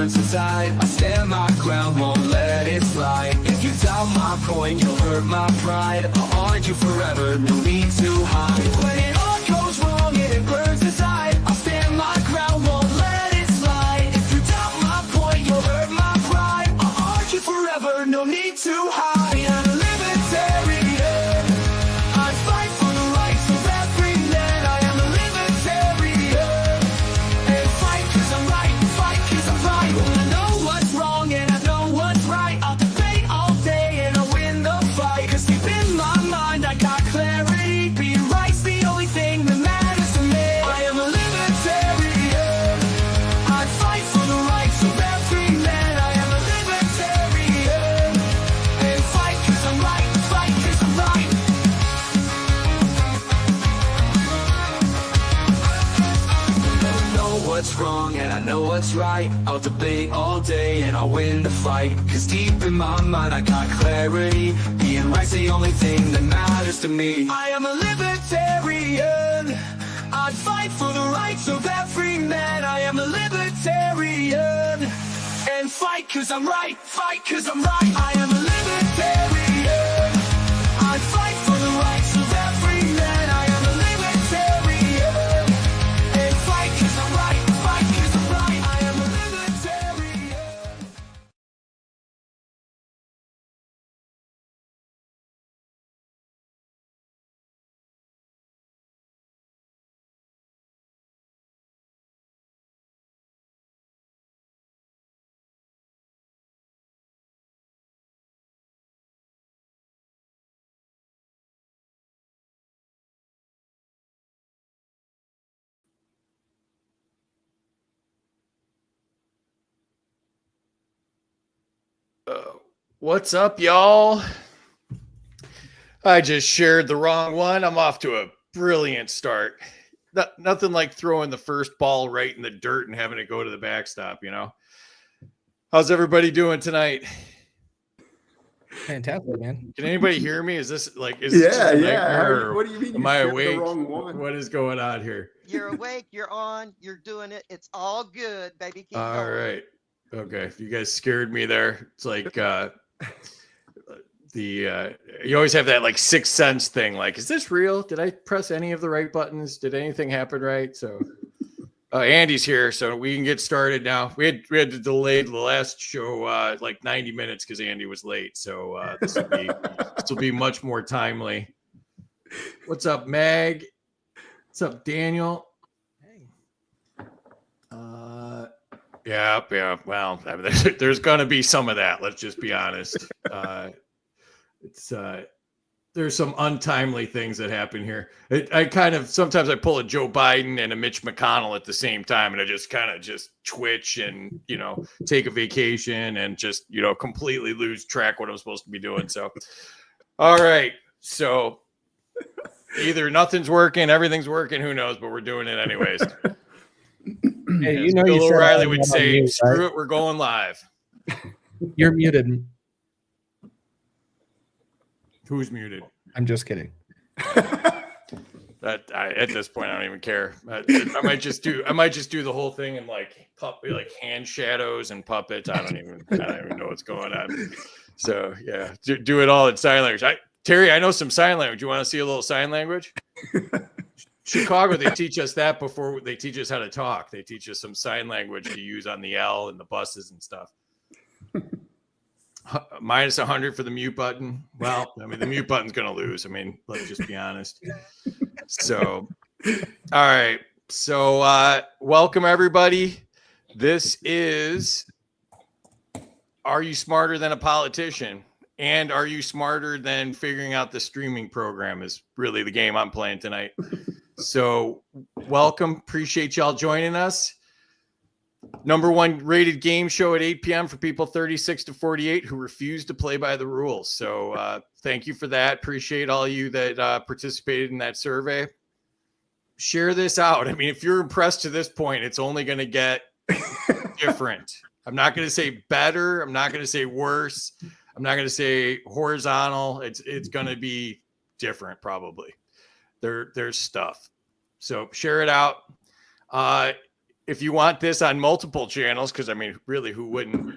burns inside. I stand my ground, won't let it slide. If you doubt my point, you'll hurt my pride. I'll argue forever, no need to hide. When it all goes wrong and it burns inside, I'll stand my ground, won't let it slide. If you doubt my point, you'll hurt my pride. I'll argue forever, no need to hide. I'm a libertarian. I fight for the rights of every man. I am a libertarian. And fight 'cause I'm right, fight 'cause I'm right. Well, I know what's wrong and I know what's right. I'll debate all day and I'll win the fight. 'Cause deep in my mind I got clarity. Being right's the only thing that matters to me. I am a libertarian. I fight for the rights of every man. I am a libertarian. And fight 'cause I'm right, fight 'cause I'm right. I know what's wrong and I know what's right. I'll debate all day and I'll win the fight. 'Cause deep in my mind I got clarity. Being right's the only thing that matters to me. I am a libertarian. I fight for the rights of every man. I am a libertarian. And fight 'cause I'm right, fight 'cause I'm right. I am a libertarian. I fight for the rights of every man. I am a libertarian. And fight 'cause I'm right, fight 'cause I'm right. I am a libertarian. What's up, y'all? I just shared the wrong one. I'm off to a brilliant start. Nothing like throwing the first ball right in the dirt and having it go to the backstop, you know? How's everybody doing tonight? Fantastic, man. Can anybody hear me? Is this like, is Yeah, this just a yeah. nightmare, or What do you mean? am You I shared awake? the wrong one? What is going on here? You're awake, you're on, you're doing it. It's all good, baby. Keep All going. right. Okay. You guys scared me there. It's like, you always have that like sixth sense thing. Like, is this real? Did I press any of the right buttons? Did anything happen right? So Andy's here, so we can get started now. We had to delay the last show like 90 minutes because Andy was late. So this will be much more timely. What's up, Meg? What's up, Daniel? Hey. Yeah. Well, I mean, there's going to be some of that. Let's just be honest. There's some untimely things that happen here. I kind of sometimes I pull a Joe Biden and a Mitch McConnell at the same time, and I just kind of just twitch and take a vacation and just completely lose track what I'm supposed to be doing. So, all right, so either nothing's working, everything's working, who knows? But we're doing it anyways. Hey, Bill O'Reilly would I'm say, mute, "Screw right? it, we're going live." You're muted. Who's muted? I'm just kidding. At this point, I don't even care. I might just do the whole thing and like hand shadows and puppets. I don't even know what's going on. So yeah, do it all in sign language. Terry, I know some sign language. You want to see a little sign language? Chicago, they teach us that before they teach us how to talk. They teach us some sign language to use on the L and the buses and stuff. Minus 100 for the mute button. Well, I mean, the mute button's going to lose. I mean, let's just be honest. So, all right. So, welcome everybody. This is Are You Smarter Than a Politician? And are you smarter than figuring out the streaming program is really the game I'm playing tonight. So welcome. Appreciate y'all joining us. #1 rated game show at 8 p.m. for people 36 to 48 who refuse to play by the rules. So thank you for that. Appreciate all you that participated in that survey. Share this out. I mean, if you're impressed to this point, it's only going to get different. I'm not going to say better. I'm not going to say worse. I'm not going to say horizontal. It's going to be different probably. There's stuff. So share it out. if you want this on multiple channels, because I mean, really, who wouldn't?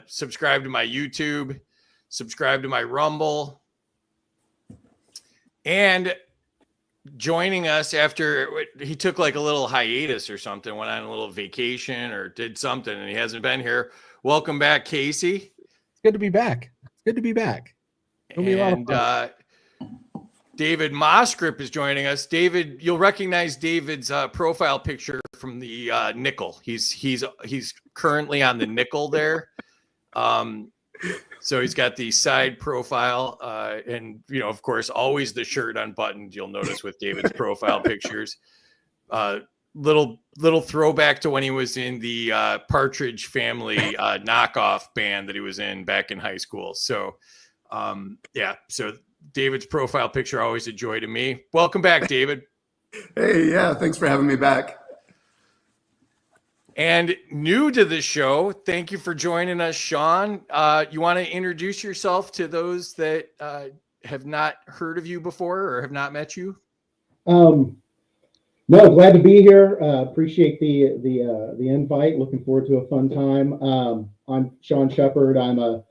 Subscribe to my YouTube, subscribe to my Rumble, and joining us after he took like a little hiatus or something, went on a little vacation or did something, and he hasn't been here. Welcome back, Casey. It's good to be back. It's good to be back. It'll be a lot of And fun. David Moskrip is joining us. David, you'll recognize David's profile picture from the nickel. He's currently on the nickel there. So he's got the side profile, and of course, always the shirt unbuttoned. You'll notice with David's profile pictures. Little throwback to when he was in the Partridge Family knockoff band that he was in back in high school. So, so David's profile picture always a joy to me. Welcome back, David. Hey, yeah, thanks for having me back. And new to the show, thank you for joining us, Sean. You want to introduce yourself to those that have not heard of you before or have not met you? No, glad to be here. Appreciate the invite. Looking forward to a fun time. I'm Sean Shepard. I'm a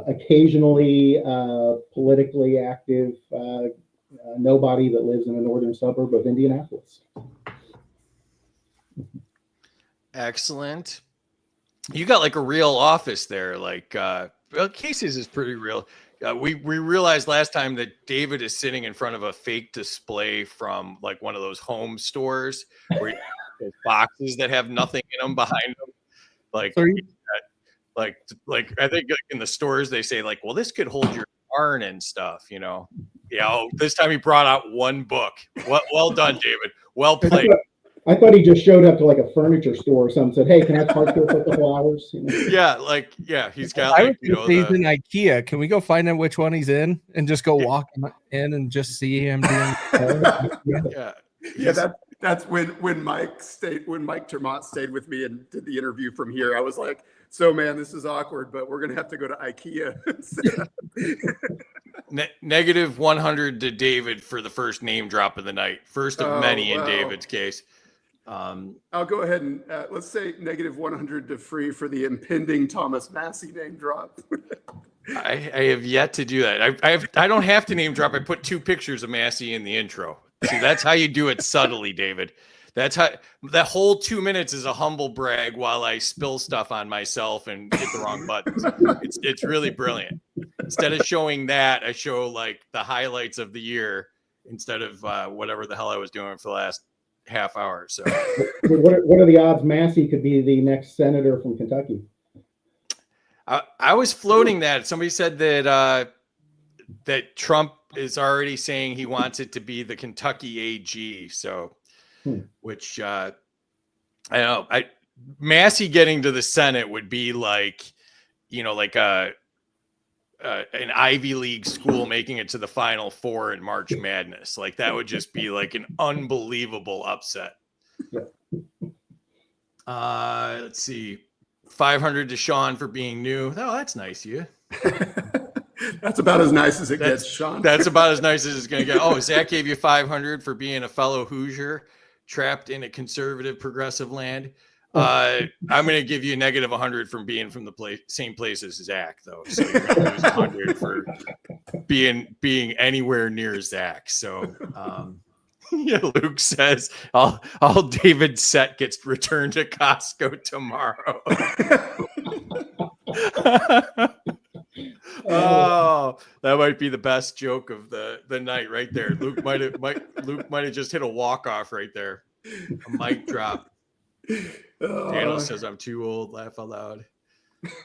occasionally politically active nobody that lives in a northern suburb of Indianapolis. Excellent. You got like a real office there. Like, Casey's is pretty real. We realized last time that David is sitting in front of a fake display from like one of those home stores where you have those boxes that have nothing in them behind them. Like, like I think in the stores they say like, well, this could hold your barn and stuff, This time he brought out one book. Well done, David. Well played. I thought he just showed up to like a furniture store or something. Said, "Hey, can I park here for a couple hours?" Yeah, he's got. I was he's in IKEA. Can we go find out which one he's in and just go walk in and just see him doing? Yeah, that's when Mike Termont stayed with me and did the interview from here. I was like, "So man, this is awkward, but we're gonna have to go to IKEA." Negative 100 to David for the first name drop of the night. First of many in David's case. I'll go ahead and let's say negative 100 to free for the impending Thomas Massey name drop. I have yet to do that. I don't have to name drop. I put 2 pictures of Massey in the intro. See, that's how you do it subtly, David. That's how that whole 2 minutes is a humble brag while I spill stuff on myself and hit the wrong buttons. It's really brilliant. Instead of showing that, I show like the highlights of the year instead of whatever the hell I was doing for the last half hour. So what are the odds Massey could be the next senator from Kentucky? I was floating that. Somebody said that that Trump is already saying he wants it to be the Kentucky AG. So, which I don't know. Massey getting to the Senate would be like, like an Ivy League school making it to the Final Four in March Madness. Like that would just be like an unbelievable upset. Let's see. 500 to Sean for being new. Oh, that's nice of you. That's about as nice as it gets, Sean. That's about as nice as it's going to get. Oh, Zach gave you 500 for being a fellow Hoosier trapped in a conservative progressive land. I'm going to give you a negative 100 from being from the same place as Zach, though. So you're going to lose 100 for being anywhere near Zach. So, Luke says all David's set gets returned to Costco tomorrow. Oh, that might be the best joke of the night right there. Luke might have just hit a walk-off right there. A mic drop. Daniel says I'm too old. Laugh out loud.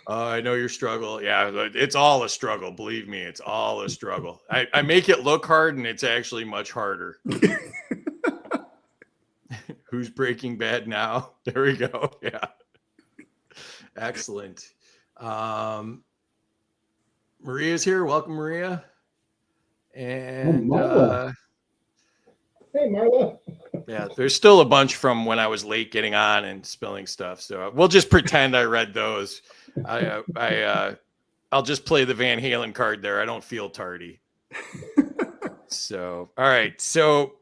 I know your struggle. Yeah, it's all a struggle. Believe me, it's all a struggle. I make it look hard, and it's actually much harder. Who's Breaking Bad now? There we go. Yeah, excellent. Maria's here. Welcome, Maria. And hey, Marla. Yeah, there's still a bunch from when I was late getting on and spilling stuff. So we'll just pretend I read those. I'll just play the Van Halen card there. I don't feel tardy. So, all right. So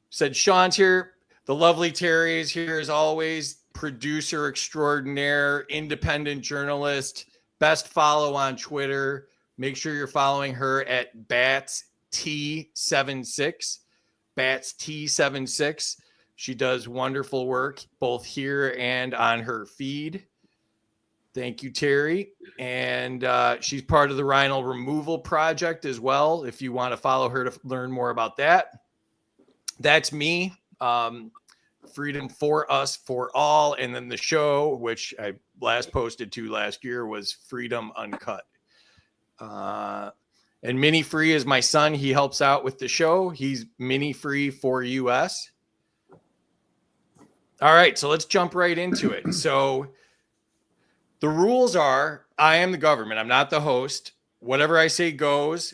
said Sean's here. The lovely Terry is here as always. producer extraordinaire, independent journalist, best follow on Twitter. Make sure you're following her at BatsT76. BatsT76. She does wonderful work both here and on her feed. Thank you, Terry. And she's part of the Rhino Removal Project as well, if you want to follow her to learn more about that. That's me. Freedom for Us, for All. And then the show, which I last posted to last year, was Freedom Uncut. And Mini Free is my son. He helps out with the show. He's Mini Free for US. All right, so let's jump right into it. So the rules are, I am the government. I'm not the host. Whatever I say goes.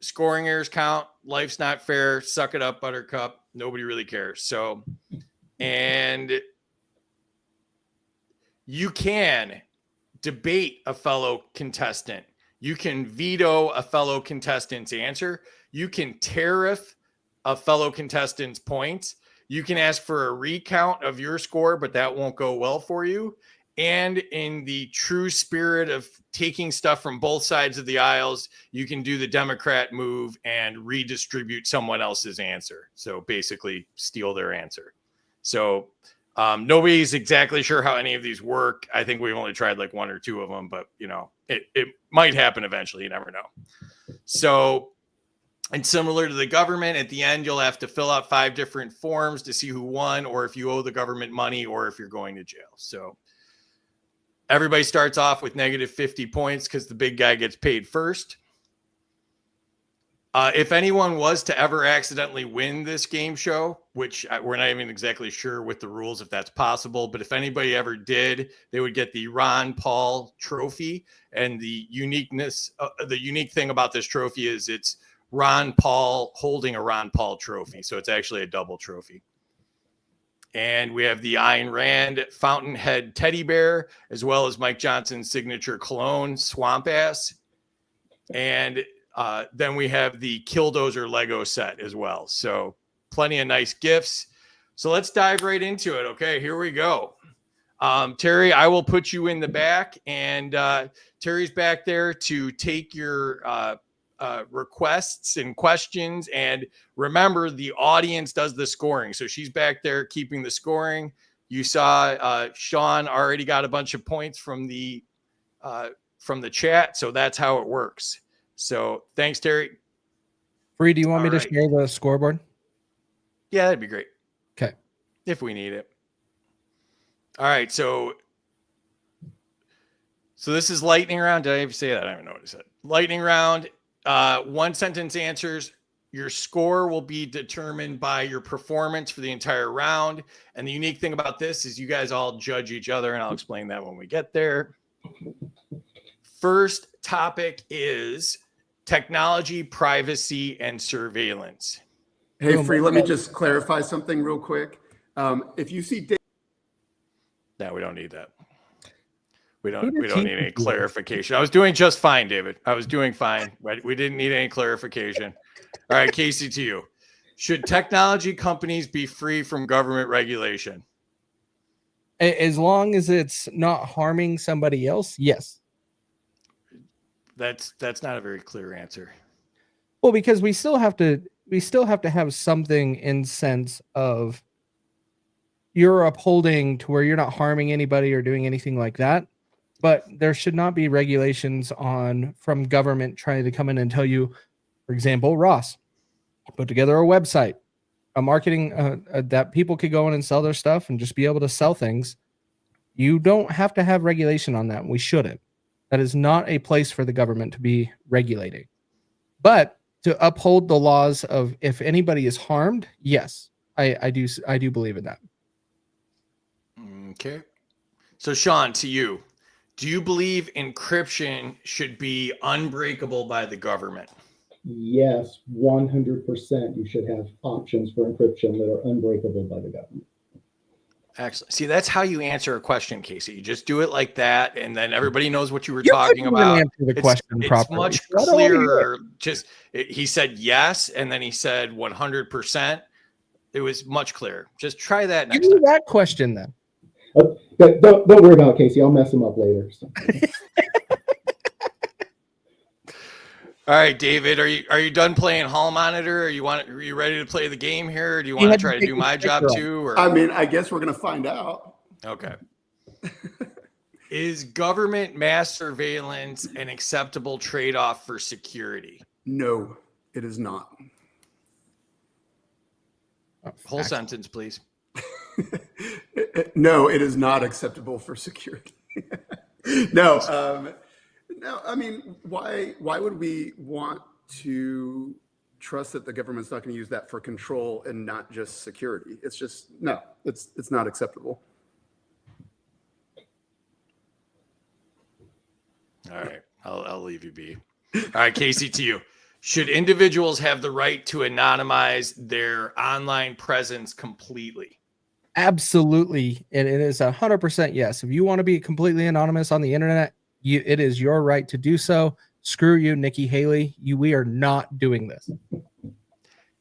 Scoring errors count. Life's not fair. Suck it up, Buttercup. Nobody really cares. So, and you can debate a fellow contestant. You can veto a fellow contestant's answer. You can tariff a fellow contestant's points. You can ask for a recount of your score, but that won't go well for you. And in the true spirit of taking stuff from both sides of the aisles, you can do the Democrat move and redistribute someone else's answer. So basically steal their answer. So nobody's exactly sure how any of these work. I think we've only tried like one or two of them, but you know, it might happen eventually. You never know. So, and similar to the government, at the end, you'll have to fill out 5 different forms to see who won, or if you owe the government money, or if you're going to jail. So everybody starts off with negative 50 points because the big guy gets paid first. If anyone was to ever accidentally win this game show, which we're not even exactly sure with the rules if that's possible, but if anybody ever did, they would get the Ron Paul trophy. And the unique thing about this trophy is it's Ron Paul holding a Ron Paul trophy. So it's actually a double trophy. And we have the Ayn Rand Fountainhead teddy bear, as well as Mike Johnson's signature cologne, Swamp Ass. And then we have the Killdozer Lego set as well. So plenty of nice gifts. So let's dive right into it. Okay, here we go. Terry, I will put you in the back, and Terry's back there to take your requests and questions. And remember, the audience does the scoring. So she's back there keeping the scoring. You saw Sean already got a bunch of points from the chat. So that's how it works. So thanks, Terry. Free, do you want me to right. share the scoreboard? Yeah, that'd be great. Okay. If we need it. All right. So this is lightning round. Did I ever say that? I don't even know what I said. Lightning round. 1 sentence answers. Your score will be determined by your performance for the entire round. And the unique thing about this is you guys all judge each other, and I'll explain that when we get there. First topic is technology, privacy, and surveillance. Hey, Free, let me just clarify something real quick. If you see No, we don't need that. We don't need any clarification. I was doing just fine, David. I was doing fine. We didn't need any clarification. All right, Casey, to you. Should technology companies be free from government regulation? As long as it's not harming somebody else, yes. That's not a very clear answer. Well, because we still have to have something in sense of you're upholding to where you're not harming anybody or doing anything like that. But there should not be regulations from government trying to come in and tell you, for example, Ross put together a website, a marketing that people could go in and sell their stuff and just be able to sell things. You don't have to have regulation on that. We shouldn't. That is not a place for the government to be regulating. But to uphold the laws of if anybody is harmed, yes, I do believe in that. Okay. So Sean, to you. Do you believe encryption should be unbreakable by the government? Yes, 100%. You should have options for encryption that are unbreakable by the government. Excellent. See, that's how you answer a question, Casey. You just do it like that, and then everybody knows what you were talking about. Answer the question properly. Much clearer. He said yes, and then he said 100%. It was much clearer. Just try that next time. That question then. Don't worry about it, Casey. I'll mess him up later. So. All right, David, are you done playing Hall Monitor? Are you ready to play the game here? Or do you want to try to do my job too? Or I mean, I guess we're going to find out. okay. Is government mass surveillance an acceptable trade-off for security? No, it is not. Whole sentence, please. No, it is not acceptable for security. No, no. I mean, why would we want to trust that the government's not going to use that for control and not just security? It's just no. It's not acceptable. All right, I'll leave you be. All right, Casey, to you. Should individuals have the right to anonymize their online presence completely? Absolutely. And it is 100% yes. If you want to be completely anonymous on the internet, it is your right to do so. Screw you, Nikki Haley. We are not doing this.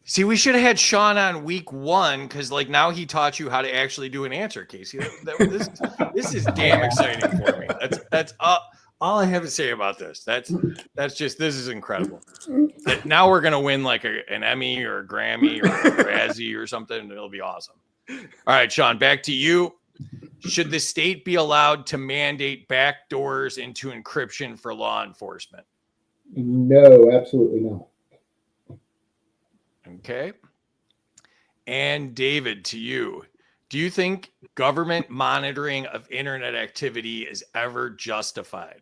See, we should have had Sean on week 1 because, like, now he taught you how to actually do an answer, Casey. This is damn exciting for me. That's all I have to say about this. That's just, this is incredible. Now we're gonna win like an Emmy or a Grammy or a Razzie or something, and it'll be awesome. All right, Sean, back to you. Should the state be allowed to mandate backdoors into encryption for law enforcement? No, absolutely not. Okay. And David, to you. Do you think government monitoring of internet activity is ever justified?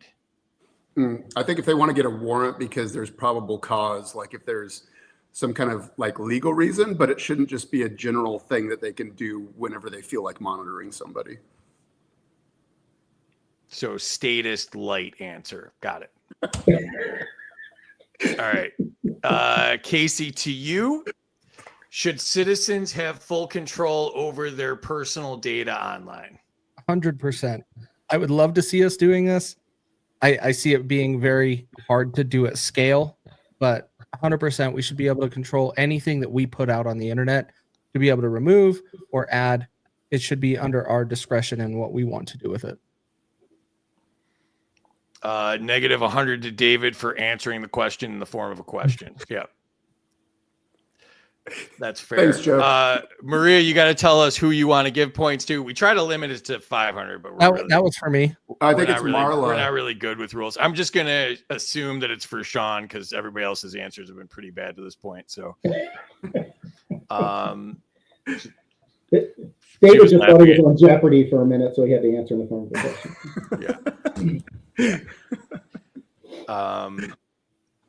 I think if they want to get a warrant because there's probable cause, like if there's some kind of like legal reason, but it shouldn't just be a general thing that they can do whenever they feel like monitoring somebody. So statist light answer. Got it. All right. Casey, to you. Should citizens have full control over their personal data online? 100%. I would love to see us doing this. I see it being very hard to do at scale, but 100% we should be able to control anything that we put out on the internet to be able to remove or add. It should be under our discretion and what we want to do with it. Negative 100 to David for answering the question in the form of a question. Yeah. That's fair. Thanks, Joe. Maria, you got to tell us who you want to give points to. We try to limit it to 500, but that was for me. I think it's Marla. We're not really good with rules. I'm just going to assume that it's for Sean because everybody else's answers have been pretty bad to this point. So, David was just thought laughing he was on Jeopardy for a minute, so he had to answer in the form of a question. Yeah.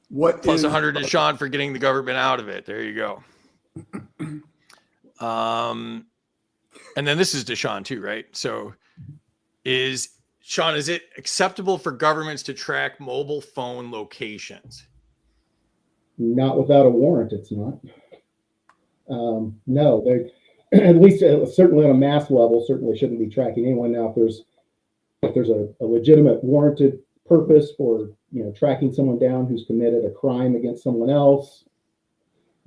What Plus is 100 to Sean for getting the government out of it. There you go. And then this is to Sean too, right? So Sean, is it acceptable for governments to track mobile phone locations? Not without a warrant, it's not. No, they at least certainly on a mass level, certainly shouldn't be tracking anyone. Now, if there's a legitimate warranted purpose for tracking someone down who's committed a crime against someone else,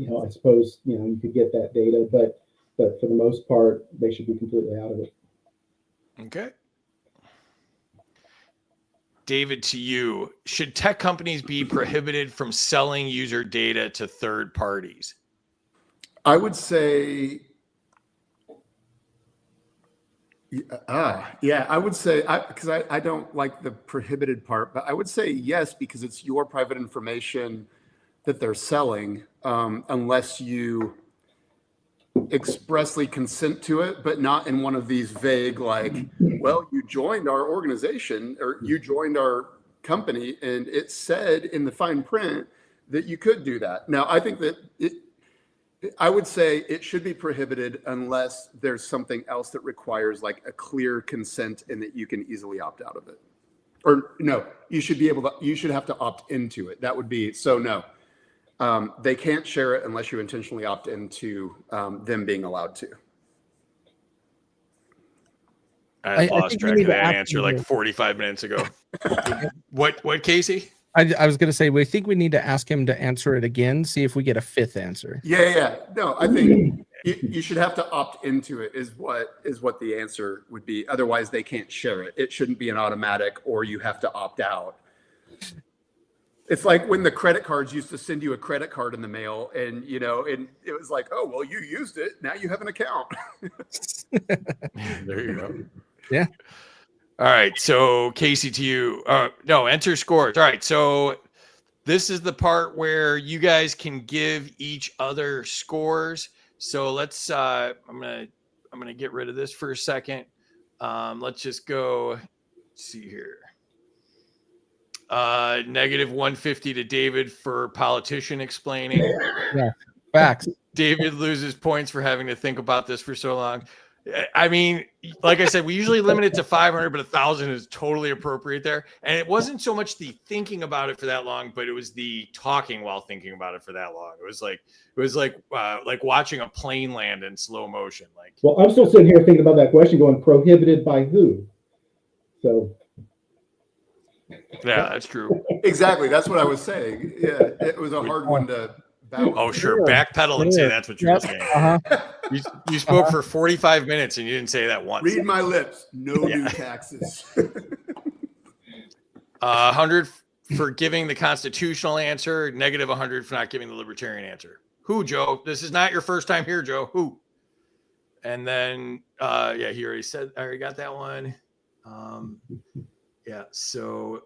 I suppose you could get that data, but for the most part, they should be completely out of it. Okay. David, to you, should tech companies be prohibited from selling user data to third parties? I would say, I would say, because I don't like the prohibited part, but I would say yes, because it's your private information that they're selling, unless you expressly consent to it, but not in one of these vague, like, well, you joined our organization or you joined our company and it said in the fine print that you could do that. Now, I think that I would say it should be prohibited unless there's something else that requires like a clear consent and that you can easily opt out of it. Or no, you should have to opt into it. That would be, so no. They can't share it unless you intentionally opt into them being allowed to. I lost track of that answer like 45 minutes ago. What, Casey? I was going to say, we think we need to ask him to answer it again, see if we get a fifth answer. Yeah. No, I think You should have to opt into it is what the answer would be. Otherwise, they can't share it. It shouldn't be an automatic, or you have to opt out. It's like when the credit cards used to send you a credit card in the mail, and and it was like, oh well, you used it, now you have an account. There you go. Yeah. All right. So Casey, to you. No, enter scores. All right. So this is the part where you guys can give each other scores. So let's. I'm gonna get rid of this for a second. Let's just go. Let's see here. Negative 150 to David for politician explaining. Yeah. Facts. David loses points for having to think about this for so long. I mean, like I said, we usually limit it to 500, but 1,000 is totally appropriate there. And it wasn't so much the thinking about it for that long, but it was the talking while thinking about it for that long. It was like watching a plane land in slow motion. Like, Well, I'm still sitting here thinking about that question, going prohibited by who? So. yeah, that's true. Exactly, that's what I was saying. Yeah, it was a hard one to balance. Oh, sure. Backpedal and say that's what you're saying. You spoke for 45 minutes and you didn't say that once. Read my lips. No new taxes. 100 for giving the constitutional answer, negative 100 for not giving the libertarian answer. Who, Joe? This is not your first time here, Joe. Who? And then, yeah, he already said, I already got that one. Yeah, so,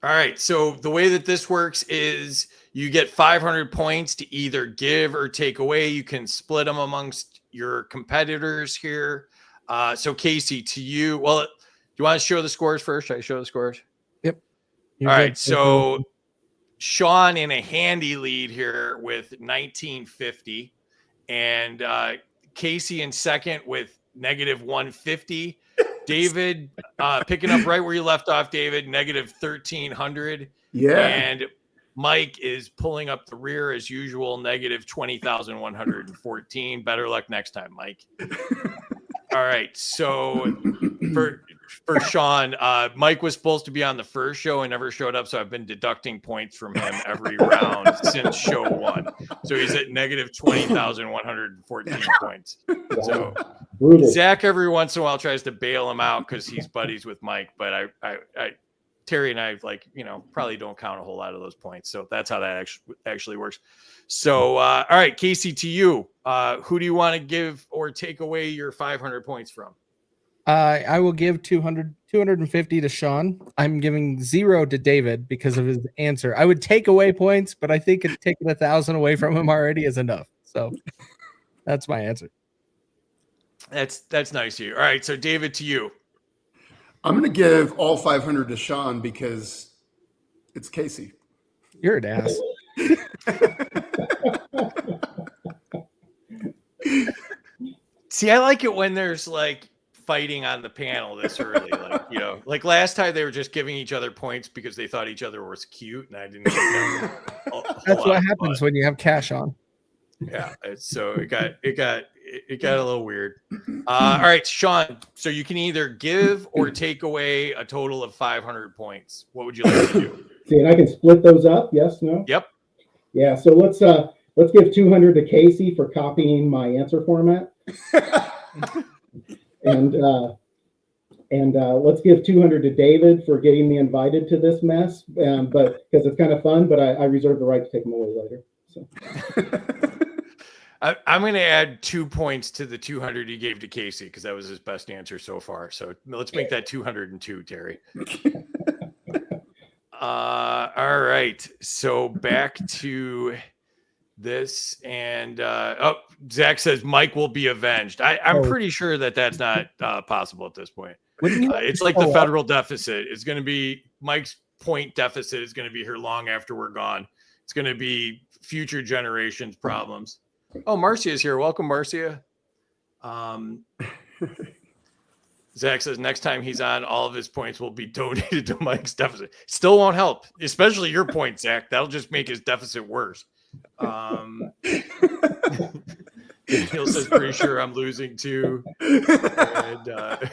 all right. So the way that this works is you get 500 points to either give or take away. You can split them amongst your competitors here. So Casey, to you, well, do you want to show the scores first? Should I show the scores? Yep. All right. So Sean in a handy lead here with 1950 and Casey in second with negative 150. David picking up right where you left off, David, negative 1,300. Yeah. And Mike is pulling up the rear as usual, negative 20,114. Better luck next time, Mike. All right. So for Sean, Mike was supposed to be on the first show and never showed up. So I've been deducting points from him every round since show one. So he's at negative 20,114 points. So Brutal. Zach every once in a while tries to bail him out because he's buddies with Mike, but I Terry and I probably don't count a whole lot of those points. So that's how that actually works. So all right, Casey, to you, who do you want to give or take away your 500 points from? I will give 250 to Sean. I'm giving 0 to David because of his answer. I would take away points, but I think taking 1,000 away from him already is enough. So that's my answer. That's nice of you. All right, so David, to you. I'm going to give all 500 to Sean because it's Casey. You're an ass. See, I like it when there's like fighting on the panel this early. Like last time they were just giving each other points because they thought each other was cute, and I didn't. That's what happens when you have cash on. Yeah, so it got a little weird. All right, Sean. So you can either give or take away a total of 500 points. What would you like to do? See, and I can split those up. Yes, no. Yep. Yeah. So let's give 200 to Casey for copying my answer format, and let's give 200 to David for getting me invited to this mess. But because it's kind of fun, but I reserve the right to take them away later. So. I'm going to add 2 points to the 200 you gave to Casey because that was his best answer so far. So let's make that 202, Terry. All right. So back to this. And Zach says Mike will be avenged. I'm pretty sure that's not possible at this point. It's like the federal deficit. It's going to be Mike's point deficit is going to be here long after we're gone. It's going to be future generations' problems. Oh, Marcia is here. Welcome, Marcia. Zach says next time he's on, all of his points will be donated to Mike's deficit. Still won't help, especially your point, Zach. That'll just make his deficit worse. Neil says, pretty sure I'm losing too. And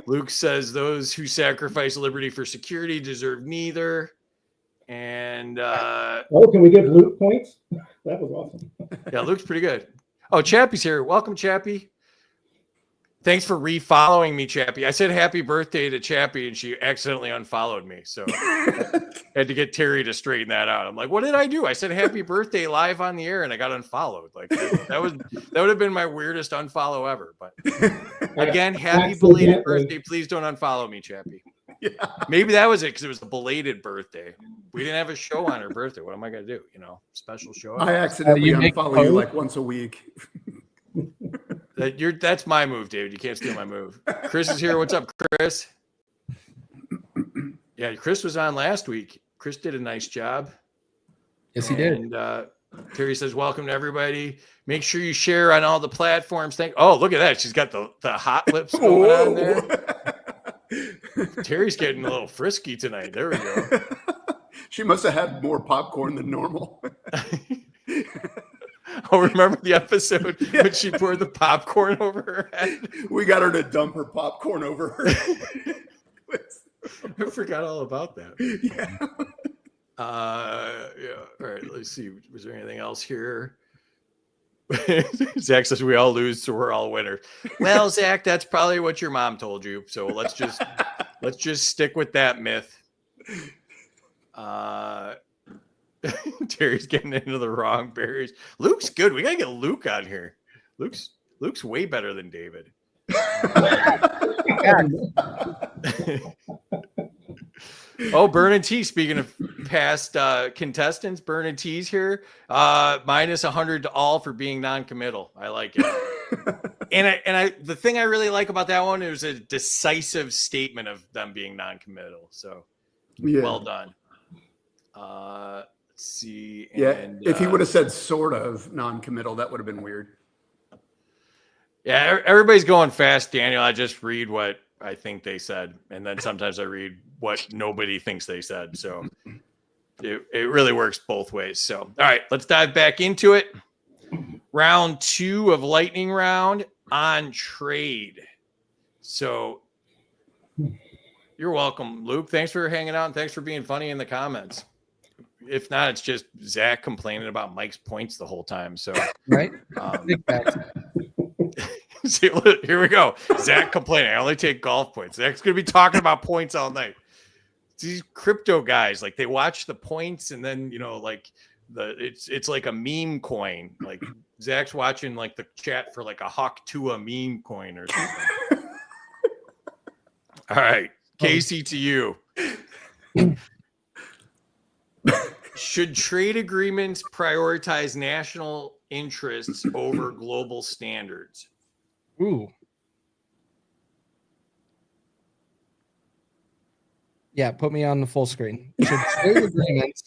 Luke says those who sacrifice liberty for security deserve neither. And can we give Luke points? That was awesome. Yeah, Luke's pretty good. Oh, Chappie's here. Welcome, Chappie. Thanks for re-following me, Chappie. I said happy birthday to Chappie, and she accidentally unfollowed me. So I had to get Terry to straighten that out. I'm like, what did I do? I said happy birthday live on the air, and I got unfollowed. Like that would have been my weirdest unfollow ever. But again, happy belated birthday. Please don't unfollow me, Chappie. Yeah. Maybe that was it because it was a belated birthday. We didn't have a show on her birthday. What am I gonna do? Special show. I accidentally you make unfollow you posts? like once a week. That's my move, David. You can't steal my move. Chris is here. What's up, Chris? Yeah, Chris was on last week. Chris did a nice job. Yes, he did. And Terry says, welcome to everybody. Make sure you share on all the platforms. Oh, look at that. She's got the hot lips going on there. Terry's getting a little frisky tonight. There we go. She must have had more popcorn than normal. Oh, remember the episode when she poured the popcorn over her head? We got her to dump her popcorn over her. I forgot all about that. Yeah. Yeah. All right. Let's see. Was there anything else here? Zach says we all lose, so we're all winners. Well, Zach, that's probably what your mom told you. So let's just stick with that myth. Terry's getting into the wrong berries. Luke's good. We gotta get Luke on here. Luke's way better than David. Oh, Burn and T. Speaking of past contestants, Burn and T's here. Minus 100 to all for being non-committal. I like it. and the thing I really like about that one is a decisive statement of them being non-committal. So well done. Let's see. Yeah. And, if he would have said sort of non-committal, that would have been weird. Yeah, everybody's going fast, Daniel. I just read what I think they said, and then sometimes I read what nobody thinks they said. So it really works both ways. So, all right, let's dive back into it. Round 2 of lightning round on trade. So you're welcome, Luke. Thanks for hanging out, and thanks for being funny in the comments. If not, it's just Zach complaining about Mike's points the whole time. So Right? See, look, here we go. Zach complaining. I only take golf points. Zach's gonna be talking about points all night. These crypto guys, like they watch the points and then like it's like a meme coin. Like Zach's watching like the chat for like a Hawk Tua meme coin or something. All right, Casey, to you. Should trade agreements prioritize national interests over global standards? Ooh. Yeah, put me on the full screen. Should trade agreements.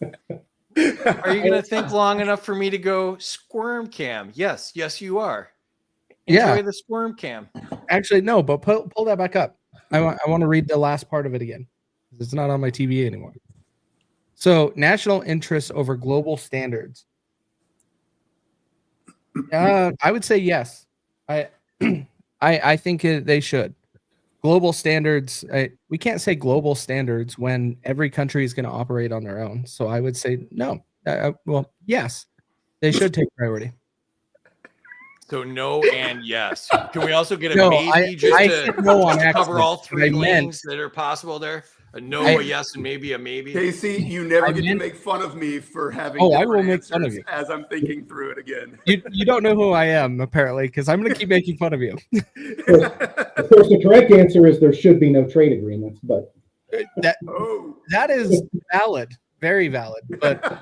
Are you going to think long enough for me to go squirm cam? Yes, you are. Enjoy the squirm cam. Actually, no, but pull that back up. I want to read the last part of it again. It's not on my TV anymore. So, national interests over global standards. I would say yes. I think they should. Global standards. We can't say global standards when every country is going to operate on their own. So I would say no. Well, yes, they should take priority. So no and yes. Can we also get a No, maybe just to cover all three I lanes that are possible there? A no, a yes, and maybe a maybe. Casey, you never get to make fun of me for having. Oh, I will make fun of you as I'm thinking through it again. You don't know who I am apparently, because I'm going to keep making fun of you. Of course, the correct answer is there should be no trade agreements, but that is valid, very valid. But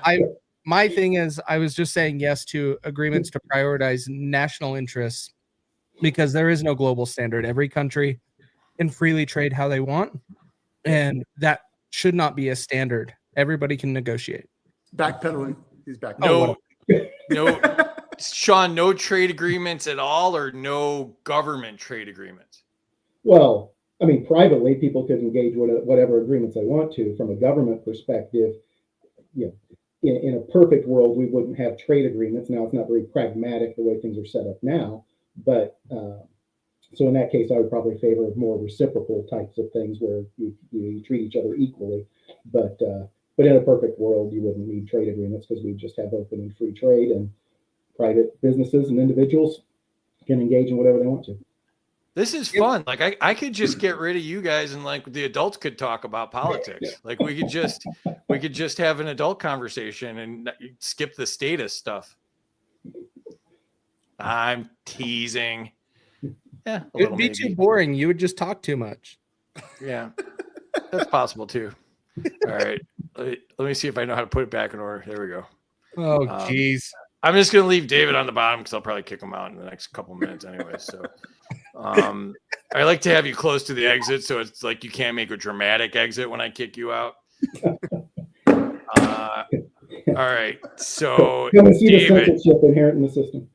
my thing is, I was just saying yes to agreements to prioritize national interests because there is no global standard. Every country can freely trade how they want. And that should not be a standard. Everybody can negotiate. Backpedaling. He's back. No, Sean, no trade agreements at all, or no government trade agreements? Well, I mean, privately, people could engage whatever agreements they want to. From a government perspective, in a perfect world, we wouldn't have trade agreements. Now, it's not very pragmatic the way things are set up now, but so in that case, I would probably favor more reciprocal types of things where you treat each other equally. But in a perfect world, you wouldn't need trade agreements because we just have open and free trade. And private businesses and individuals can engage in whatever they want to. This is fun. Like I could just get rid of you guys and like the adults could talk about politics. Like we could just have an adult conversation and skip the status stuff. I'm teasing. Yeah, It'd be too boring. You would just talk too much. Yeah, that's possible too. All right, let me see if I know how to put it back in order. There we go. Oh, geez. I'm just gonna leave David on the bottom because I'll probably kick him out in the next couple minutes anyway. So, I like to have you close to the exit, so it's like you can't make a dramatic exit when I kick you out. All right, so Come and see the David, censorship inherent in the system.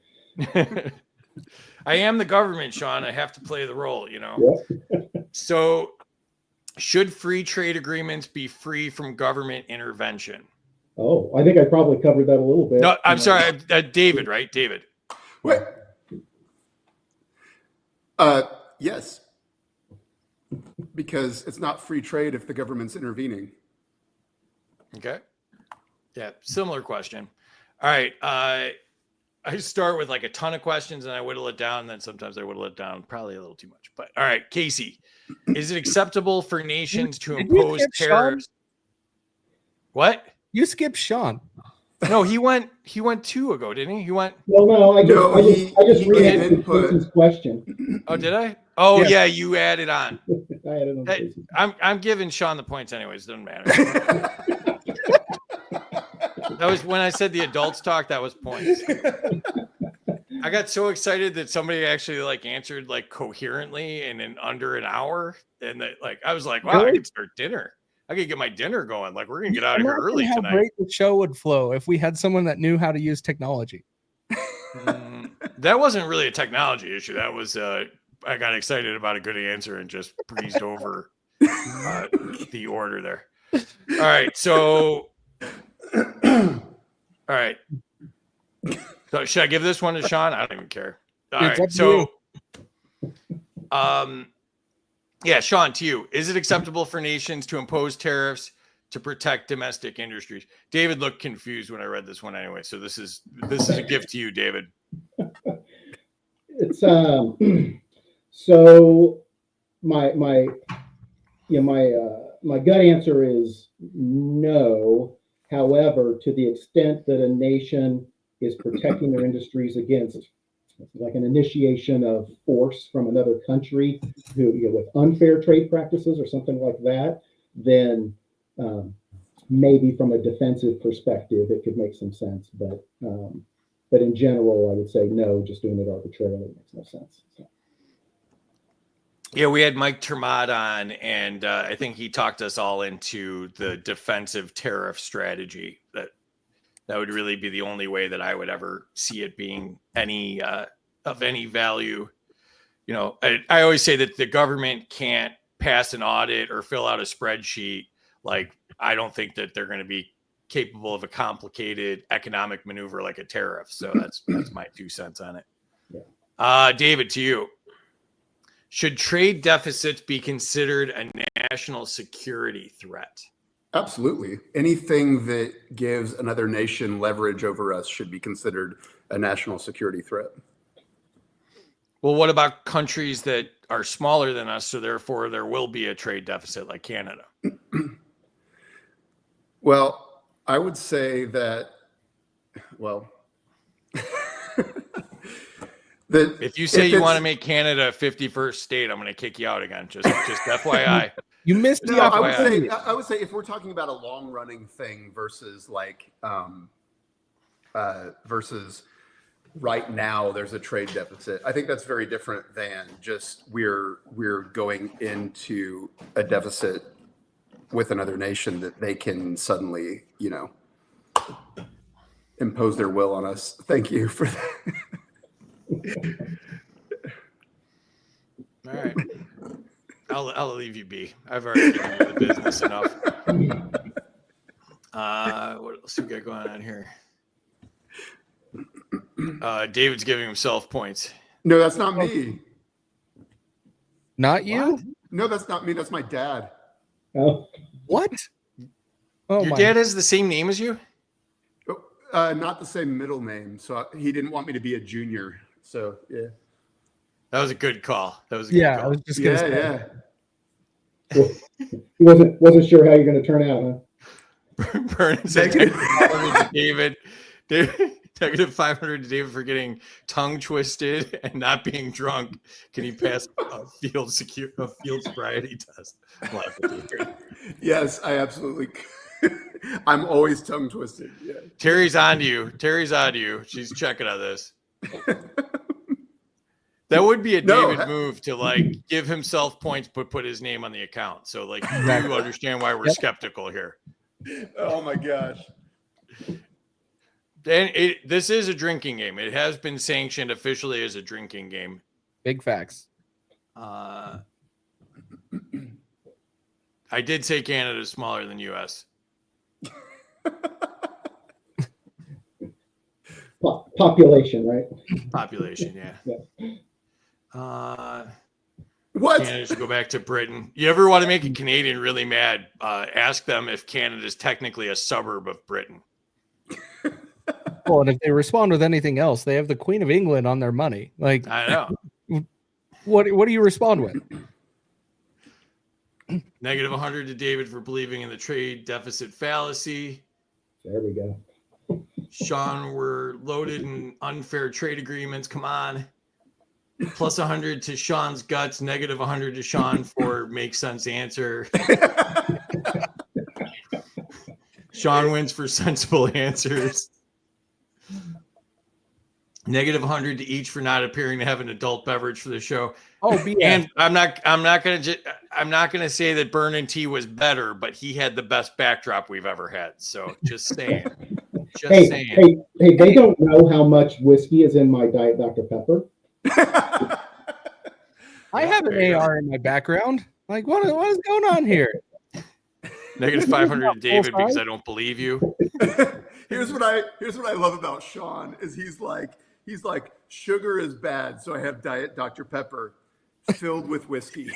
I am the government, Sean. I have to play the role, you know. Yep. So, should free trade agreements be free from government intervention? Oh, I think I probably covered that a little bit. No, I'm sorry, David. Right, David. Wait. Yes. Because it's not free trade if the government's intervening. Okay. Yeah, similar question. All right. I start with like a ton of questions and I whittle it down. And then sometimes I whittle it down probably a little too much. But all right, Casey, is it acceptable for nations to impose tariffs? What? You skipped Sean. No, he went 2 ago, didn't he? He went. Well, no, I just he re-answered did put- Jason's question. Oh, did I? Oh, Yes. yeah, you added on. I had it on Jason's. I'm giving Sean the points anyways. Doesn't matter. That was when I said the adults talk. That was points. I got so excited that somebody actually like answered like coherently and in under an hour, and that like I was like, wow, I Really? could start dinner. I could get my dinner going. Like we're gonna get out of here Imagine early how tonight. great the show would flow if we had someone that knew how to use technology. That wasn't really a technology issue. That was I got excited about a good answer and just breezed over the order there. All right, so all right. So should I give this one to Sean? I don't even care. All It's right. up to So yeah, Sean, to you. Is it acceptable for nations to impose tariffs to protect domestic industries? David looked confused when I read this one anyway. So this is a gift to you, David. It's so my gut answer is no. However, to the extent that a nation is protecting their industries against like an initiation of force from another country who, with unfair trade practices or something like that, then maybe from a defensive perspective, it could make some sense. But in general, I would say no, just doing it arbitrarily makes no sense. So. Yeah, we had Mike Termod on, and I think he talked us all into the defensive tariff strategy. That would really be the only way that I would ever see it being any of any value. You know, I always say that the government can't pass an audit or fill out a spreadsheet. Like, I don't think that they're going to be capable of a complicated economic maneuver like a tariff. So that's my 2 cents on it. Yeah. David, to you. Should trade deficits be considered a national security threat? Absolutely. Anything that gives another nation leverage over us should be considered a national security threat. Well, what about countries that are smaller than us, so therefore there will be a trade deficit like Canada? Well, I would say that, well, that If you say if you it's- want to make Canada a 51st state, I'm going to kick you out again. Just FYI. You missed the No, opportunity. I would say if we're talking about a long running thing versus like versus right now there's a trade deficit. I think that's very different than just we're going into a deficit with another nation that they can suddenly, impose their will on us. Thank you for that. All right. I'll leave you be. I've already given you the business enough. What else we got going on here? David's giving himself points. No, that's not me. Not you? What? No, that's not me. That's my dad. Oh, What? Oh, Your my. dad has the same name as you? not the same middle name, so he didn't want me to be a junior. So yeah. That was a good call. That was a good Yeah, I call. was just gonna say. Well, he wasn't sure how you're going to turn out, huh? Vernon said Negative. -500 to David. -500 to David for getting tongue twisted and not being drunk. Can he pass a field sobriety test? Yes, I absolutely. I'm always tongue twisted. Yeah. Terry's on to you. Terry's on to you. She's checking on this. That would be a David move to like give himself points, but put his name on the account. So like you do understand why we're skeptical here. Oh my gosh. And this is a drinking game. It has been sanctioned officially as a drinking game. Big facts. I did say Canada is smaller than U.S. Population, right? Population, yeah. What? Canada should go back to Britain. You ever want to make a Canadian really mad? Ask them if Canada is technically a suburb of Britain. Well, and if they respond with anything else, they have the Queen of England on their money. Like, I know. what do you respond with? -100 to David for believing in the trade deficit fallacy. There we go. Sean, we're loaded in unfair trade agreements. Come on. +100 to Sean's guts. -100 to Sean for make sense answer. Sean wins for sensible answers. -100 to each for not appearing to have an adult beverage for the show. Oh, BS. And I'm not gonna say that Burn and Tea was better, but he had the best backdrop we've ever had. So just saying. Hey, they don't know how much whiskey is in my Diet Dr. Pepper. I have an AR in my background. Like, what is going on here? -500 to David because I don't believe you. Here's what I love about Sean is he's like sugar is bad, so I have Diet Dr. Pepper filled with whiskey.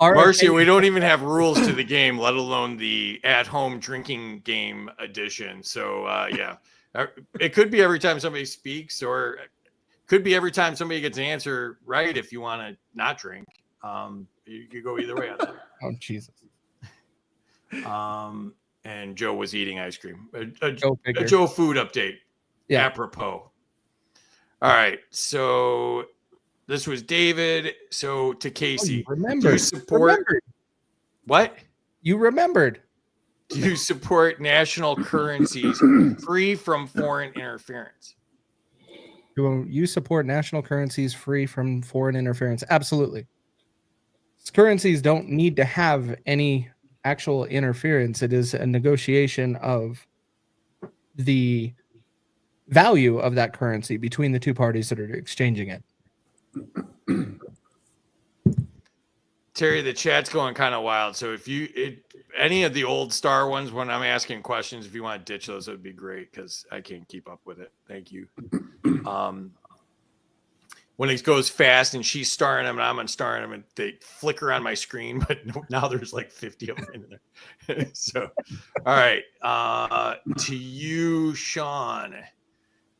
Marcia, we don't even have rules to the game, let alone the at-home drinking game edition. So yeah, it could be every time somebody speaks, or it could be every time somebody gets an answer right. If you want to not drink, you could go either way on that. Oh, Jesus. And Joe was eating ice cream. A figure. Joe food update. Yeah. Apropos. All right. So this was David. So to Casey, remember do you support what? You remembered. Do you support national currencies free from foreign interference? Do you support national currencies free from foreign interference? Absolutely. Currencies don't need to have any actual interference. It is a negotiation of the value of that currency between the two parties that are exchanging it. Terry, the chat's going kind of wild. So if any of the old star ones, when I'm asking questions, if you want to ditch those, it would be great because I can't keep up with it. Thank you. When it goes fast and she's starring them and I'm unstarring them and they flicker on my screen, but now there's like 50 of them in there. So, all right. To you, Sean,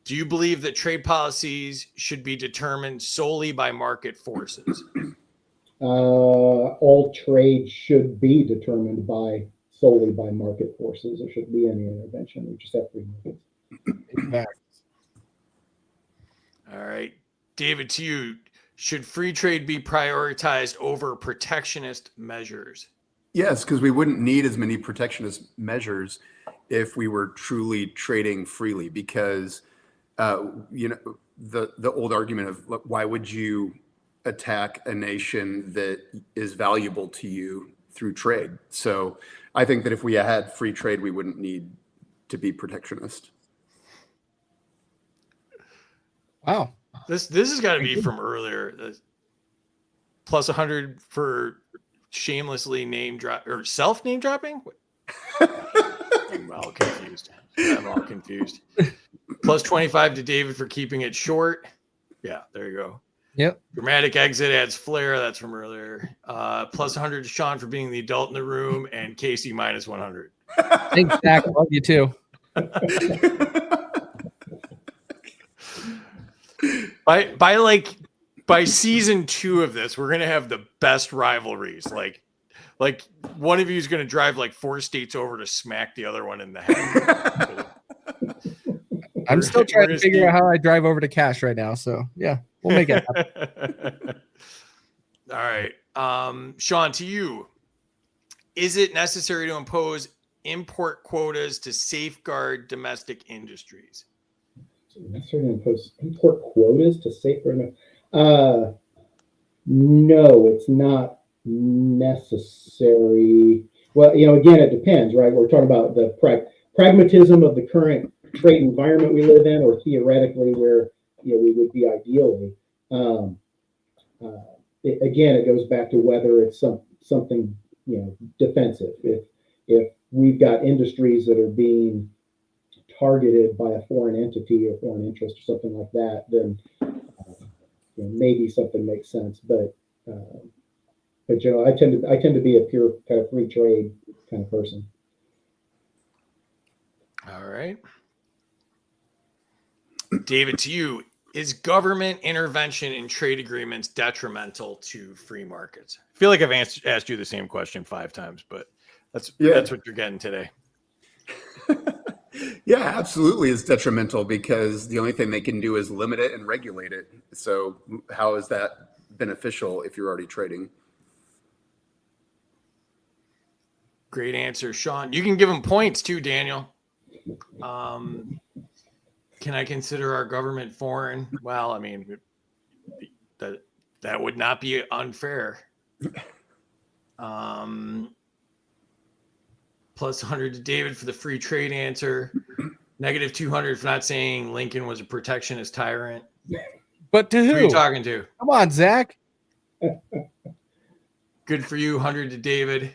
do you believe that trade policies should be determined solely by market forces? All trade should be determined solely by market forces. There shouldn't be any intervention. We just have free markets. All right. David, to you, should free trade be prioritized over protectionist measures? Yes, because we wouldn't need as many protectionist measures if we were truly trading freely. Because the old argument of why would you attack a nation that is valuable to you through trade? So I think that if we had free trade, we wouldn't need to be protectionist. Wow. This has got to be from earlier. +100 for shamelessly name drop or self name dropping. I'm all confused. +25 to David for keeping it short. Yeah, there you go. Yep. Dramatic exit adds flair. That's from earlier. +100 to Sean for being the adult in the room, and Casey -100. Thanks, Zach. I love you too. By season 2 of this, we're gonna have the best rivalries. Like one of you is gonna drive like 4 states over to smack the other one in the head. I'm still trying to figure out how I drive over to Cash right now. So yeah, we'll make it happen. All right. Sean, to you. Is it necessary to impose import quotas to safeguard domestic industries? Necessary to impose import quotas to safeguard? No, it's not necessary. Well, again, it depends, right? We're talking about the pragmatism of the current trade environment we live in, or theoretically where we would be ideally. Again, it goes back to whether it's something defensive. If we've got industries that are being targeted by a foreign entity or foreign interest or something like that, then maybe something makes sense. But I tend to be a pure kind of free trade kind of person. All right. David, to you, is government intervention in trade agreements detrimental to free markets? I feel like I've asked you the same question 5 times, but that's what you're getting today. Yeah, absolutely. It's detrimental because the only thing they can do is limit it and regulate it. So how is that beneficial if you're already trading? Great answer, Sean. You can give him points too, Daniel. Can I consider our government foreign? Well, I mean, that would not be unfair. Plus 100 to David for the free trade answer. Negative 200 for not saying Lincoln was a protectionist tyrant. But to who? Who are you talking to? Come on, Zach. Good for you. 100 to David.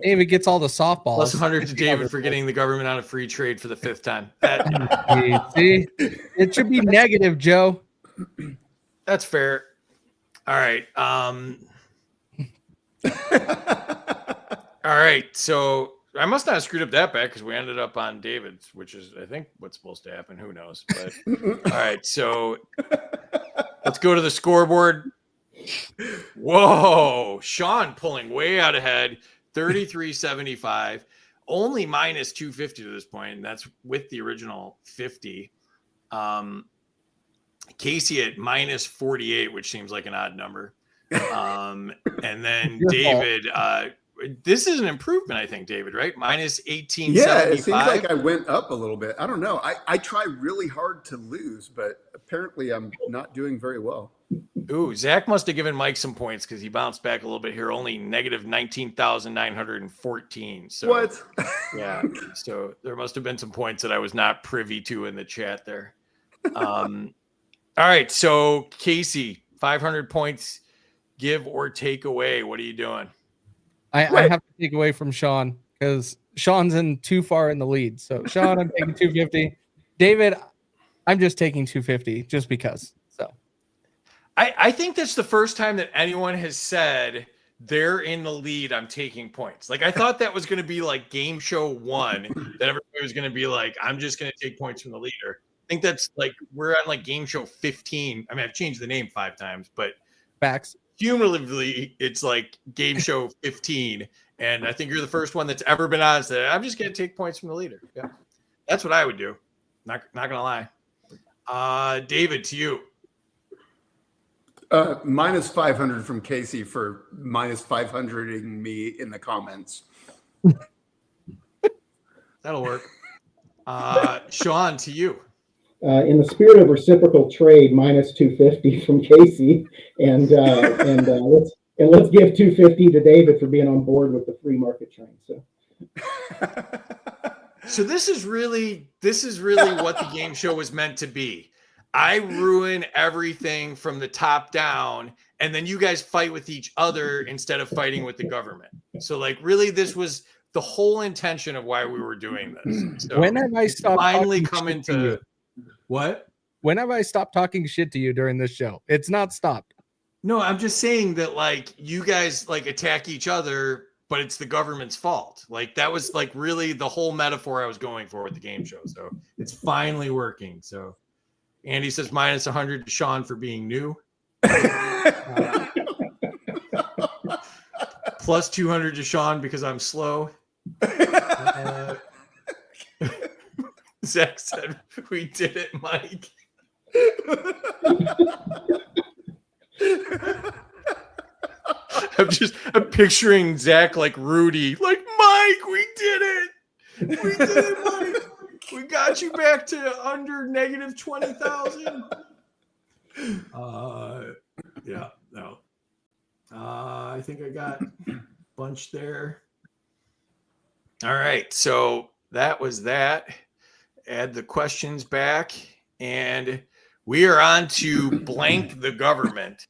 David gets all the softballs. Plus 100 to David for getting the government on a free trade for the 5th time. See, it should be negative, Joe. That's fair. All right. All right. So I must not have screwed up that bad because we ended up on David's, which is, I think, what's supposed to happen. Who knows? But all right. So let's go to the scoreboard. Whoa. Sean pulling way out ahead. 33.75. Only minus 250 to this point. And that's with the original 50. Casey at minus 48, which seems like an odd number. And then David, this is an improvement, I think, David, right? Minus 18.75. Yeah, it seems like I went up a little bit. I don't know. I try really hard to lose, but apparently I'm not doing very well. Ooh, Zach must have given Mike some points because he bounced back a little bit here. Only negative 19,914. So what? Yeah. So there must have been some points that I was not privy to in the chat there. All right. So Casey, 500 points, give or take away. What are you doing? I have to take away from Sean because Sean's in too far in the lead. So Sean, I'm taking 250. David, I'm just taking 250 just because. So I think that's the first time that anyone has said they're in the lead. I'm taking points. Like I thought that was going to be like game show 1 that everybody was going to be like, I'm just going to take points from the leader. I think that's like we're on like game show 15. I mean, I've changed the name 5 times, but facts. Cumulatively, it's like game show 15. And I think you're the first one that's ever been on that I'm just going to take points from the leader. Yeah, that's what I would do. Not going to lie. David, to you. Minus 500 from Casey for minus 500ing me in the comments. That'll work. Sean, to you. In the spirit of reciprocal trade, minus 250 from Casey, and let's give 250 to David for being on board with the free market train. So this is really what the game show was meant to be. I ruin everything from the top down, and then you guys fight with each other instead of fighting with the government. So like really this was the whole intention of why we were doing this. So when have I stopped finally talking come shit to into you? What? When have I stopped talking shit to you during this show? It's not stopped. No, I'm just saying that like you guys like attack each other but it's the government's fault. Like that was like really the whole metaphor I was going for with the game show. So it's finally working. So Andy says minus 100 to Sean for being new. Plus 200 to Sean because I'm slow. Zach said, we did it, Mike. I'm picturing Zach like Rudy, like Mike, we did it. We did it, Mike. We got you back to under negative 20,000. Yeah, no. I think I got a bunch there. All right, so that was that. Add the questions back, and we are on to blank the government.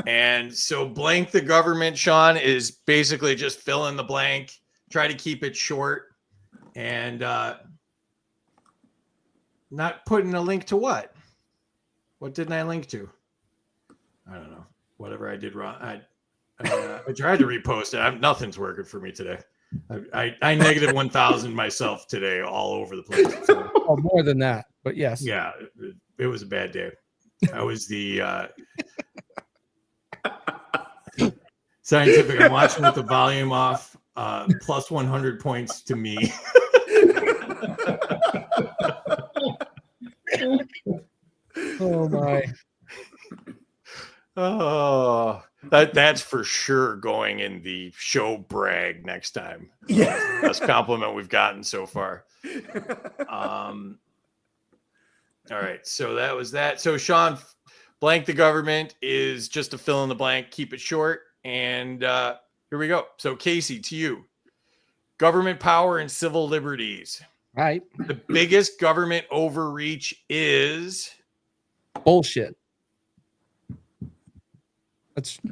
And so blank the government, Sean, is basically just fill in the blank, try to keep it short, and not putting a link to what? What didn't I link to? I don't know. Whatever I did wrong. I tried to repost it. Nothing's working for me today. I negative 1,000 myself today all over the place. So. Oh, more than that, but yes. Yeah, it was a bad day. I was the scientific. I'm watching with the volume off. Plus 100 points to me. Oh my. Oh, that's for sure going in the show brag next time. Yeah. Best compliment we've gotten so far. All right, so that was that. So Sean, blank the government is just a fill in the blank, keep it short, and here we go. So Casey, to you. Government power and civil liberties. Right. The biggest government overreach is Bullshit.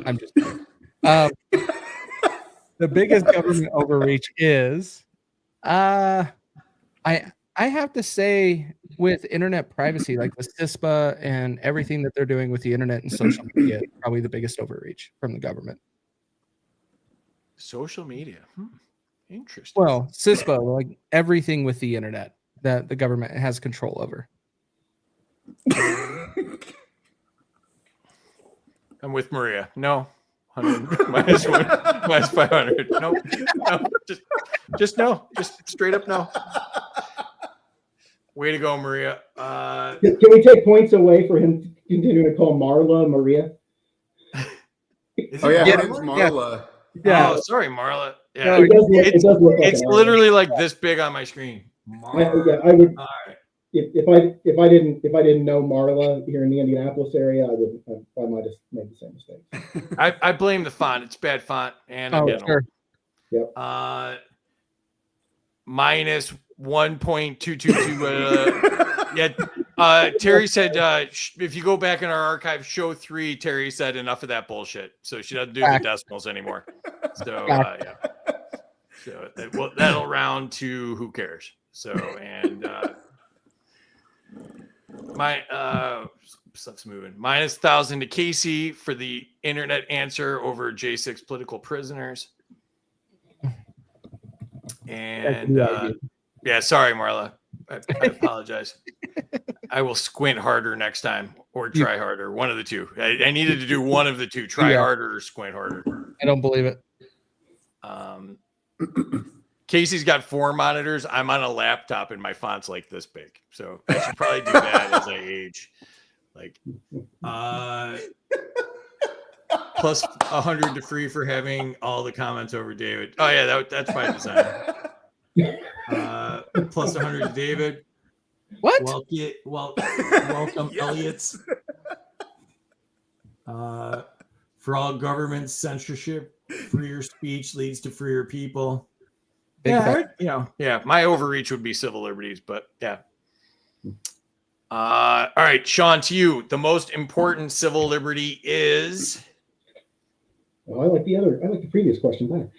I'm just kidding. The biggest government overreach is I have to say with internet privacy, like the CISPA and everything that they're doing with the internet and social media, probably the biggest overreach from the government. social media. Interesting. Well, CISPA, like everything with the internet that the government has control over. I'm with Maria. No. 100 minus 500. Nope. No. Just no. Just straight up no. Way to go, Maria. Can we take points away for him continuing to call Marla Maria? Oh yeah, Yeah. her name's Marla. Yeah. Oh, sorry, Marla. Yeah, No, It does look like it's an literally like this big on my screen. I would All right. if I didn't know Marla here in the Indianapolis area, I might have made the same mistake. I blame the font. It's bad font, and Oh, you know, sure. Yep. minus 1.222. Yeah. Terry said if you go back in our archive, show 3. Terry said enough of that bullshit, so she doesn't do the decimals anymore. So yeah. So that'll round to who cares. So and my stuff's moving. Minus 1,000 to Casey for the internet answer over J6 political prisoners. And yeah, sorry, Marla. I apologize. I will squint harder next time or try harder. One of the two. I needed to do one of the two. Try harder or squint harder. I don't believe it. Casey's got 4 monitors. I'm on a laptop and my font's like this big. So I should probably do that as I age. Like plus 100 to free for having all the comments over David. Oh yeah, that's by design. Plus 100 to David. What? Welcome, Elliot's. For all government censorship, freer speech leads to freer people. Yeah, my overreach would be civil liberties, but yeah. All right, Sean, to you. The most important civil liberty is. Well, I like the previous question better.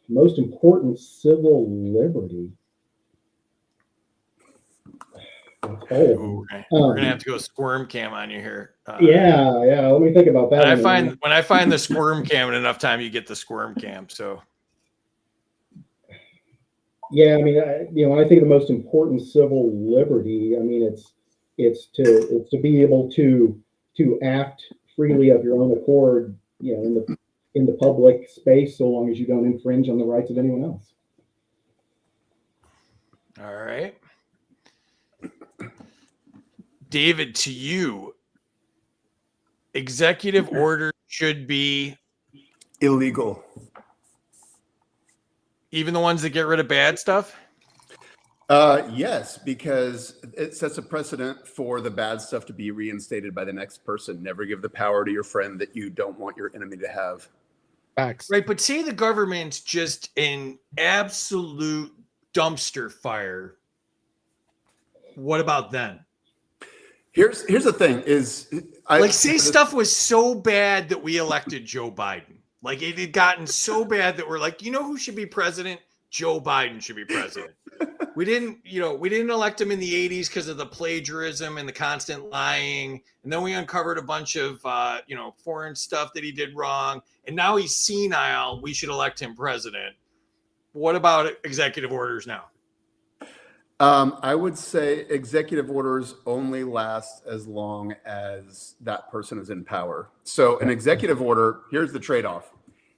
Most important civil liberty. Ooh, we're gonna have to go squirm cam on you here. Yeah. Let me think about that. When I find the squirm cam in enough time, you get the squirm cam. So Yeah, I mean, when I think of the most important civil liberty, I mean, it's to be able to act freely of your own accord, in the public space, so long as you don't infringe on the rights of anyone else. All right. David, to you, executive order should be Illegal. even the ones that get rid of bad stuff? Yes, because it sets a precedent for the bad stuff to be reinstated by the next person. Never give the power to your friend that you don't want your enemy to have. Facts. Right, but say the government's just an absolute dumpster fire. What about then? Here's the thing is Say stuff was so bad that we elected Joe Biden. Like it had gotten so bad that we're like, you know who should be president? Joe Biden should be president. We didn't elect him in the 80s because of the plagiarism and the constant lying. And then we uncovered a bunch of foreign stuff that he did wrong. And now he's senile. We should elect him president. What about executive orders now? I would say executive orders only last as long as that person is in power. So an executive order, here's the trade-off.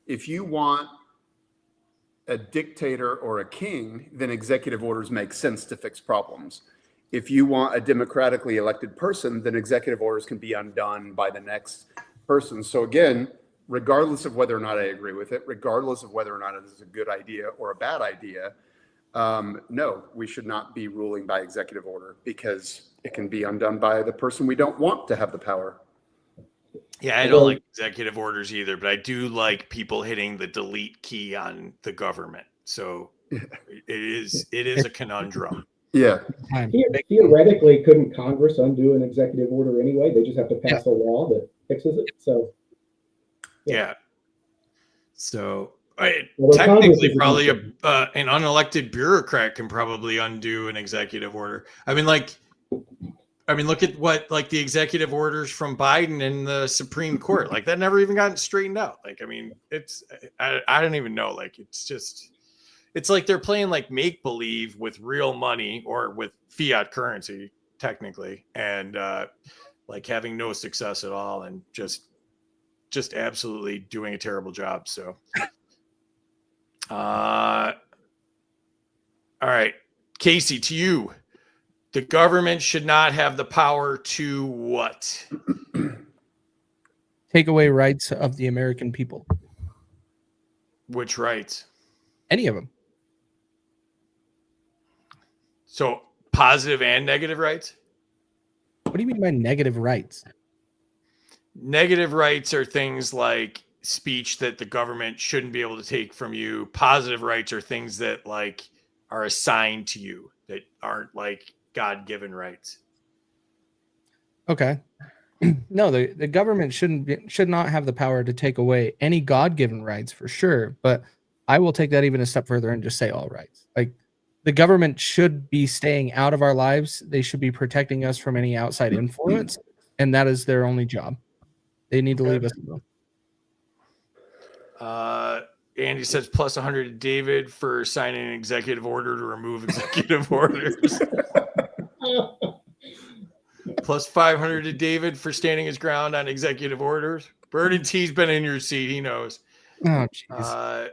If you want a dictator or a king, then executive orders make sense to fix problems. If you want a democratically elected person, then executive orders can be undone by the next person. So again, regardless of whether or not I agree with it, regardless of whether or not it is a good idea or a bad idea, no, we should not be ruling by executive order because it can be undone by the person we don't want to have the power. Yeah, I don't like executive orders either, but I do like people hitting the delete key on the government. So it is a conundrum. Yeah. Theoretically, couldn't Congress undo an executive order anyway? They just have to pass a law that fixes it. So yeah. So Well, technically, probably an unelected bureaucrat can probably undo an executive order. Look at what the executive orders from Biden in the Supreme Court. Like that never even gotten straightened out. I don't even know. It's like they're playing like make believe with real money or with fiat currency, technically, and having no success at all, and just absolutely doing a terrible job. So. All right, Casey, to you, the government should not have the power to what? Take away rights of the American people. Which rights? Any of them. So positive and negative rights? What do you mean by negative rights? Negative rights are things like speech that the government shouldn't be able to take from you. Positive rights are things that are assigned to you that aren't God-given rights. Okay. No, the government should not have the power to take away any God-given rights for sure, but I will take that even a step further and just say all rights. The government should be staying out of our lives. They should be protecting us from any outside influence, and that is their only job. They need to leave us alone. Andy says plus 100 to David for signing an executive order to remove executive orders. Plus 500 to David for standing his ground on executive orders. Burden T's been in your seat. He knows. Oh, jeez.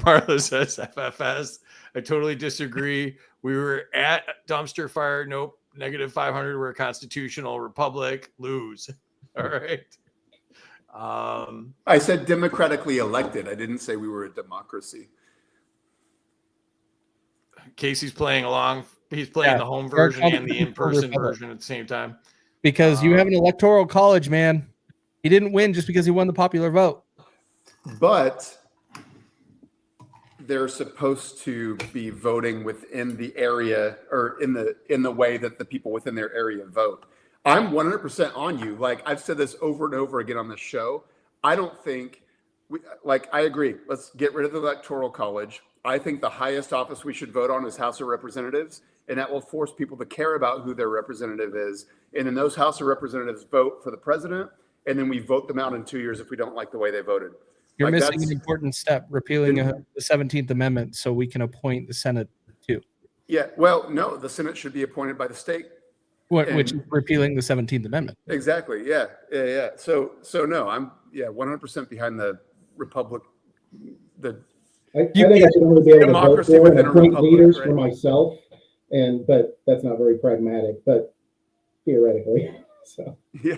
Marla says FFS. I totally disagree. We were at dumpster fire. Nope. Negative 500. We're a constitutional republic. Lose. All right. I said democratically elected. I didn't say we were a democracy. Casey's playing along. He's playing the home version and the in-person version at the same time. Because you have an electoral college, man. He didn't win just because he won the popular vote. But they're supposed to be voting within the area or in the way that the people within their area vote. I'm 100% on you. I've said this over and over again on the show. I don't think I agree. Let's get rid of the electoral college. I think the highest office we should vote on is House of Representatives, and that will force people to care about who their representative is. And then those House of Representatives vote for the president, and then we vote them out in 2 years if we don't like the way they voted. You're Like, missing an that's- important step, repealing the 17th Amendment so we can appoint the Senate too. Yeah, well, no, the Senate should be appointed by the state. Which is And- repealing the 17th Amendment. Exactly. Yeah. So no, I'm 100% behind the republic. The I think I should only be able to vote Democracy for and within a appoint republic, leaders right? for myself, but that's not very pragmatic, but theoretically. So yeah.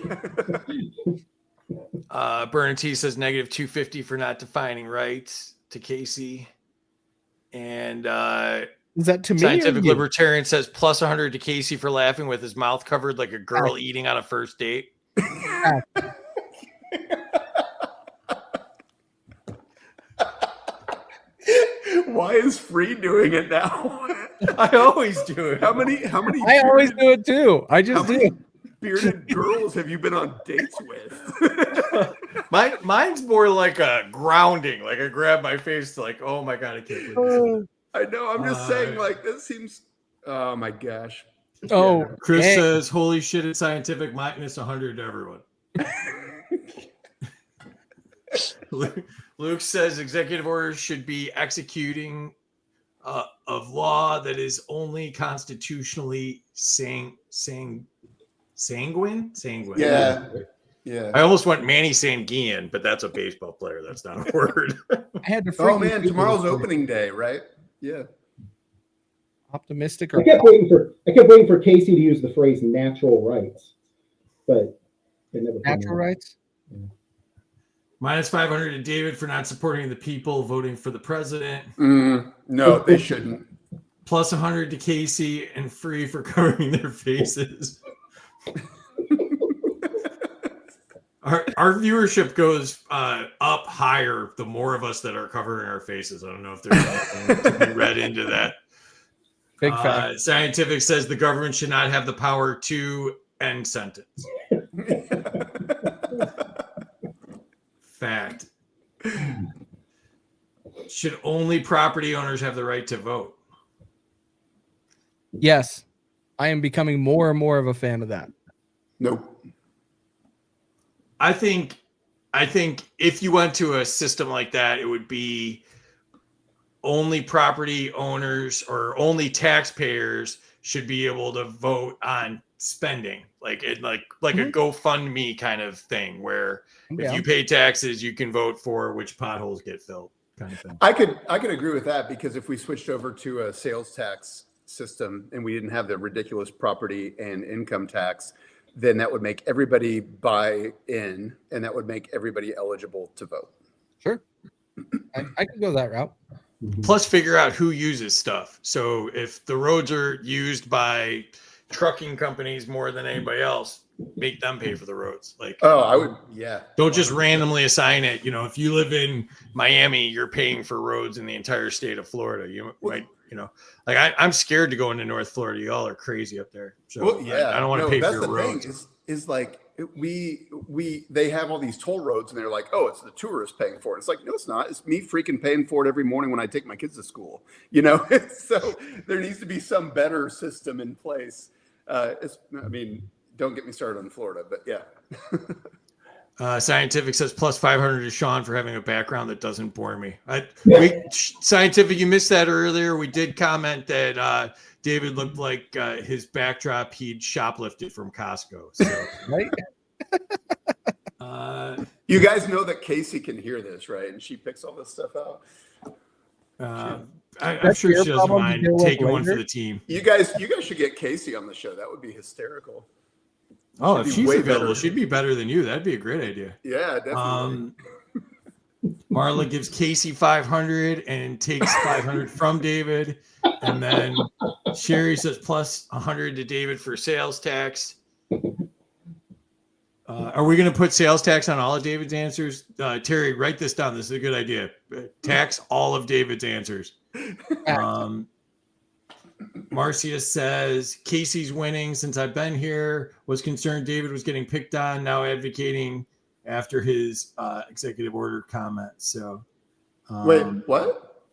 Bernard T says negative 250 for not defining rights to Casey. And Is that to me? Scientific Libertarian says plus 100 to Casey for laughing with his mouth covered like a girl eating on a first date. Why is Free doing it now? I always do it. How many? I always do it too. I just How many do. bearded girls have you been on dates with? Mine's more like a grounding. Like I grab my face to like, oh my God, I can't believe this. I know. I'm just saying, like, this seems. Oh my gosh. Oh, Chris dang. says, holy shit, it's scientific minus 100 to everyone. Luke says executive orders should be executing of law that is only constitutionally sanguine. Yeah. Yeah. I almost went Manny Sanguian, but that's a baseball player. That's not a word. I had to. Oh freaking man, Google tomorrow's it. opening day, right? Yeah. Optimistic I or kept waiting for Casey to use the phrase natural rights, but it never came natural out. rights? Minus 500 to David for not supporting the people voting for the president. No, they shouldn't. Plus 100 to Casey and Free for covering their faces. Our viewership goes up higher the more of us that are covering our faces. I don't know if there's anything to be read into that. Big fact. Scientific says the government should not have the power to end sentence. Fact. Should only property owners have the right to vote? Yes, I am becoming more and more of a fan of that. Nope. I think if you went to a system like that, it would be only property owners or only taxpayers should be able to vote on spending, like a GoFundMe kind of thing, where if you pay taxes, you can vote for which potholes get filled, kind of thing. I could agree with that, because if we switched over to a sales tax system and we didn't have the ridiculous property and income tax, then that would make everybody buy in, and that would make everybody eligible to vote. Sure, I could go that route. Plus, figure out who uses stuff. So if the roads are used by trucking companies more than anybody else, make them pay for the roads. Like, Oh, I would, yeah. don't just randomly assign it. You know, if you live in Miami, you're paying for roads in the entire state of Florida. You might, like I'm scared to go into North Florida. Y'all are crazy up there. So Well, yeah, I don't want to pay for your roads. Thing is like they have all these toll roads, and they're like, oh, it's the tourists paying for it. It's like, no, it's not. It's me freaking paying for it every morning when I take my kids to school. So there needs to be some better system in place. Don't get me started on Florida, but yeah. Scientific says plus 500 to Sean for having a background that doesn't bore me. Scientific, you missed that earlier. We did comment that David looked like his backdrop he'd shoplifted from Costco. So, Right? You guys know that Casey can hear this, right? And she picks all this stuff out. I'm sure your she doesn't problem to mind deal with taking one for later? the team. You guys should get Casey on the show. That would be hysterical. Oh, She'd if be she's way available, better. she'd be better than you. That'd be a great idea. Yeah, definitely. Marla gives Casey 500 and takes 500 from David. And then Sherry says plus 100 to David for sales tax. Are we going to put sales tax on all of David's answers? Terry, write this down. This is a good idea. Tax all of David's answers. Marcia says, Casey's winning since I've been here. Was concerned David was getting picked on. Now advocating after his executive order comment. So, Wait, what?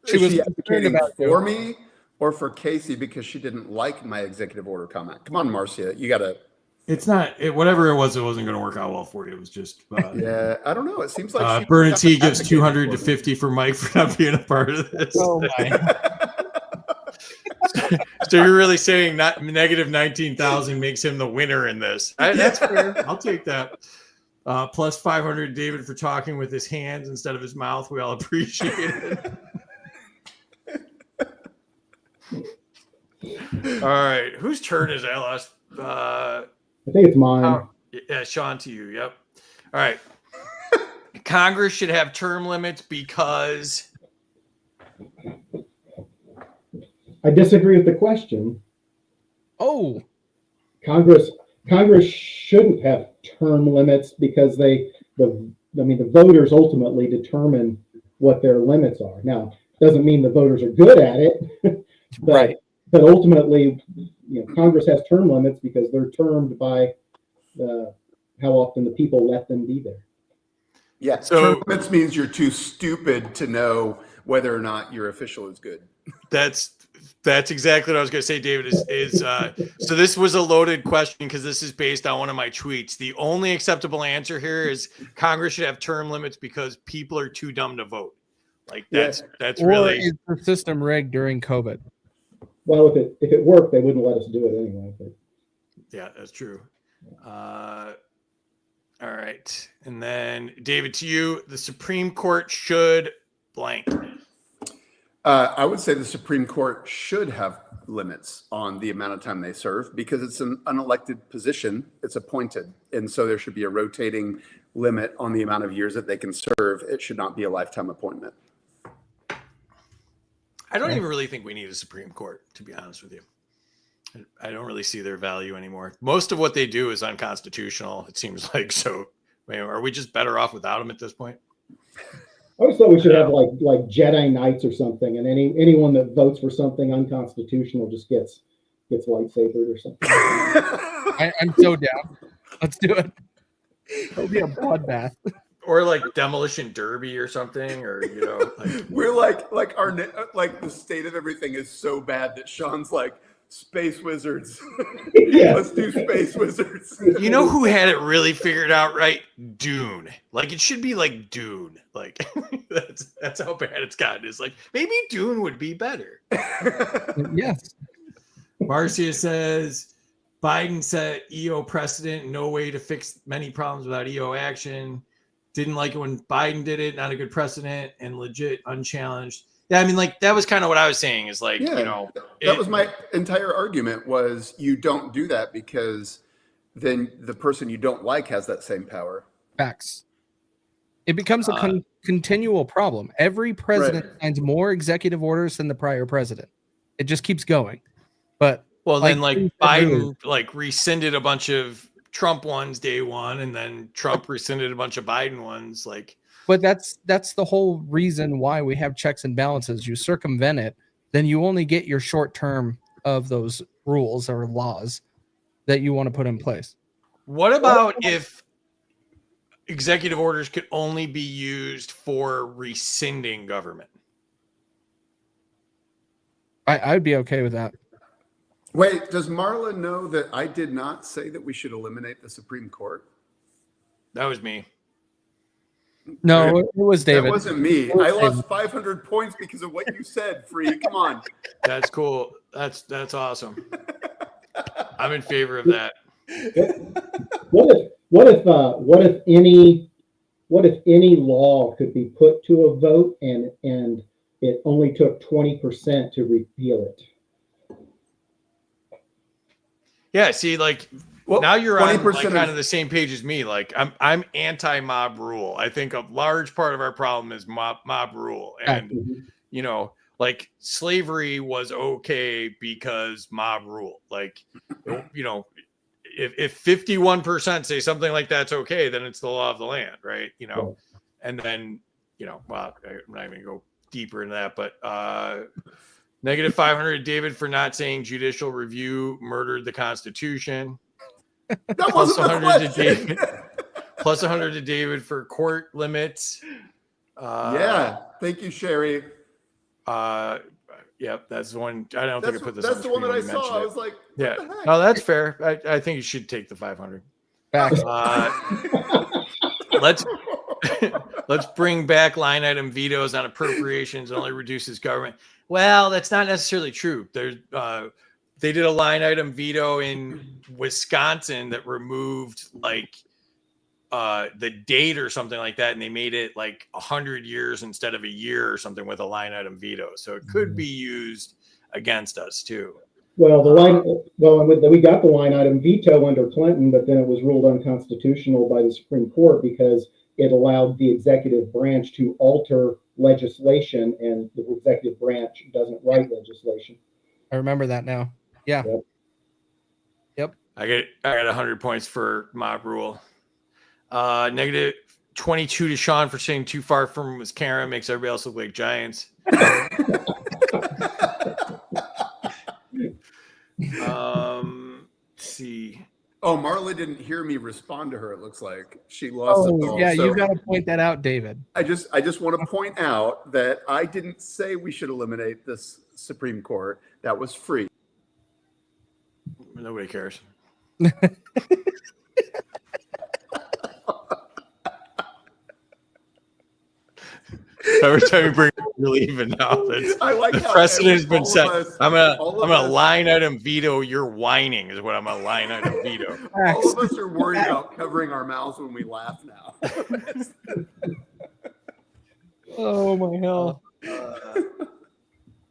She Is was she concerned advocating about for me or for Casey because she didn't like my executive order comment? Come on, Marcia, you gotta It's not whatever it was. It wasn't going to work out well for you. It was just Yeah, I don't know. It seems like Bernadette gives 200 to 50 for Mike for not being a part of this. Oh my! So you're really saying not negative 19,000 makes him the winner in this? That's fair. I'll take that. Plus 500 David for talking with his hands instead of his mouth. We all appreciate it. All right, whose turn is that last? I think it's mine. Yeah, Sean, to you. Yep. All right. Congress should have term limits because I disagree with the question. Oh, Congress shouldn't have term limits because the voters ultimately determine what their limits are. Now, doesn't mean the voters are good at it, but right. But ultimately, Congress has term limits because they're termed by how often the people let them be there. Yeah, so term limits means you're too stupid to know whether or not your official is good. That's exactly what I was going to say, David. So this was a loaded question because this is based on one of my tweets. The only acceptable answer here is Congress should have term limits because people are too dumb to vote. Like that's Or really is the system rigged during COVID? Well, if it worked, they wouldn't let us do it anyway. But. Yeah, that's true. All right, and then David, to you, the Supreme Court should blank. I would say the Supreme Court should have limits on the amount of time they serve because it's an unelected position. It's appointed. And so there should be a rotating limit on the amount of years that they can serve. It should not be a lifetime appointment. I don't even really think we need a Supreme Court, to be honest with you. I don't really see their value anymore. Most of what they do is unconstitutional, it seems like. So, are we just better off without them at this point? I always thought we should have like Jedi Knights or something, and anyone that votes for something unconstitutional just gets lightsabered or something. I'm so down. Let's do it. It'll be a bloodbath. Or like demolition derby or something, or we're like the state of everything is so bad that Sean's like space wizards. Yeah. Let's do space wizards. You know who had it really figured out right? Dune. Like it should be like Dune. Like that's how bad it's gotten. It's like maybe Dune would be better. Yes. Marcia says Biden set EO precedent. No way to fix many problems without EO action. Didn't like it when Biden did it. Not a good precedent and legit unchallenged. Yeah, I mean, like that was kind of what I was saying. Is like, that was my entire argument. Was you don't do that because then the person you don't like has that same power. Facts. It becomes a continual problem. Every president signs more executive orders than the prior president. It just keeps going. But then Biden like rescinded a bunch of Trump ones day one, and then Trump rescinded a bunch of Biden ones. Like, but that's the whole reason why we have checks and balances. You circumvent it, then you only get your short term of those rules or laws that you want to put in place. What about if executive orders could only be used for rescinding government? I'd be okay with that. Wait, does Marla know that I did not say that we should eliminate the Supreme Court? That was me. No, it was David. That wasn't me. I lost 500 points because of what you said, Free. Come on. That's cool. That's awesome. I'm in favor of that. What if any law could be put to a vote and it only took 20% to repeal it? Yeah, see, like now you're on like, kind of the same page as me. Like I'm anti-mob rule. I think a large part of our problem is mob rule, and like slavery was okay because mob rule. Like if 51% say something like that's okay, then it's the law of the land, right? And then well, I'm not even gonna go deeper into that, but negative 500 David for not saying judicial review murdered the Constitution. That wasn't the question. Plus 100 to David for court limits. Yeah, thank you, Sherry. Yep, that's the one. I don't think I put this. That's on the one that I screen when you saw. I mentioned was like, it. Yeah, what the heck? no, that's fair. I think you should take the 500. Facts. Let's bring back line item vetoes on appropriations. It only reduces government. Well, that's not necessarily true. They did a line item veto in Wisconsin that removed like the date or something like that, and they made it like 100 years instead of a year or something with a line item veto. So it could be used against us too. Well, we got the line item veto under Clinton, but then it was ruled unconstitutional by the Supreme Court because it allowed the executive branch to alter legislation, and the executive branch doesn't write legislation. I remember that now. Yeah. Yep. I got 100 points for mob rule. Negative 22 to Sean for saying too far from was Karen, makes everybody else look like giants. Let's see. Oh, Marla didn't hear me respond to her. It looks like she lost the ball. Yeah, So you got to point that out, David. I just want to point out that I didn't say we should eliminate this Supreme Court. That was free. Nobody cares. Every time you bring it, you're leaving now. I like The how precedent has been all set. of us- I'm all of gonna us- line item veto your whining is what I'm gonna line item veto. All of us are worried about covering our mouths when we laugh now. Oh my hell,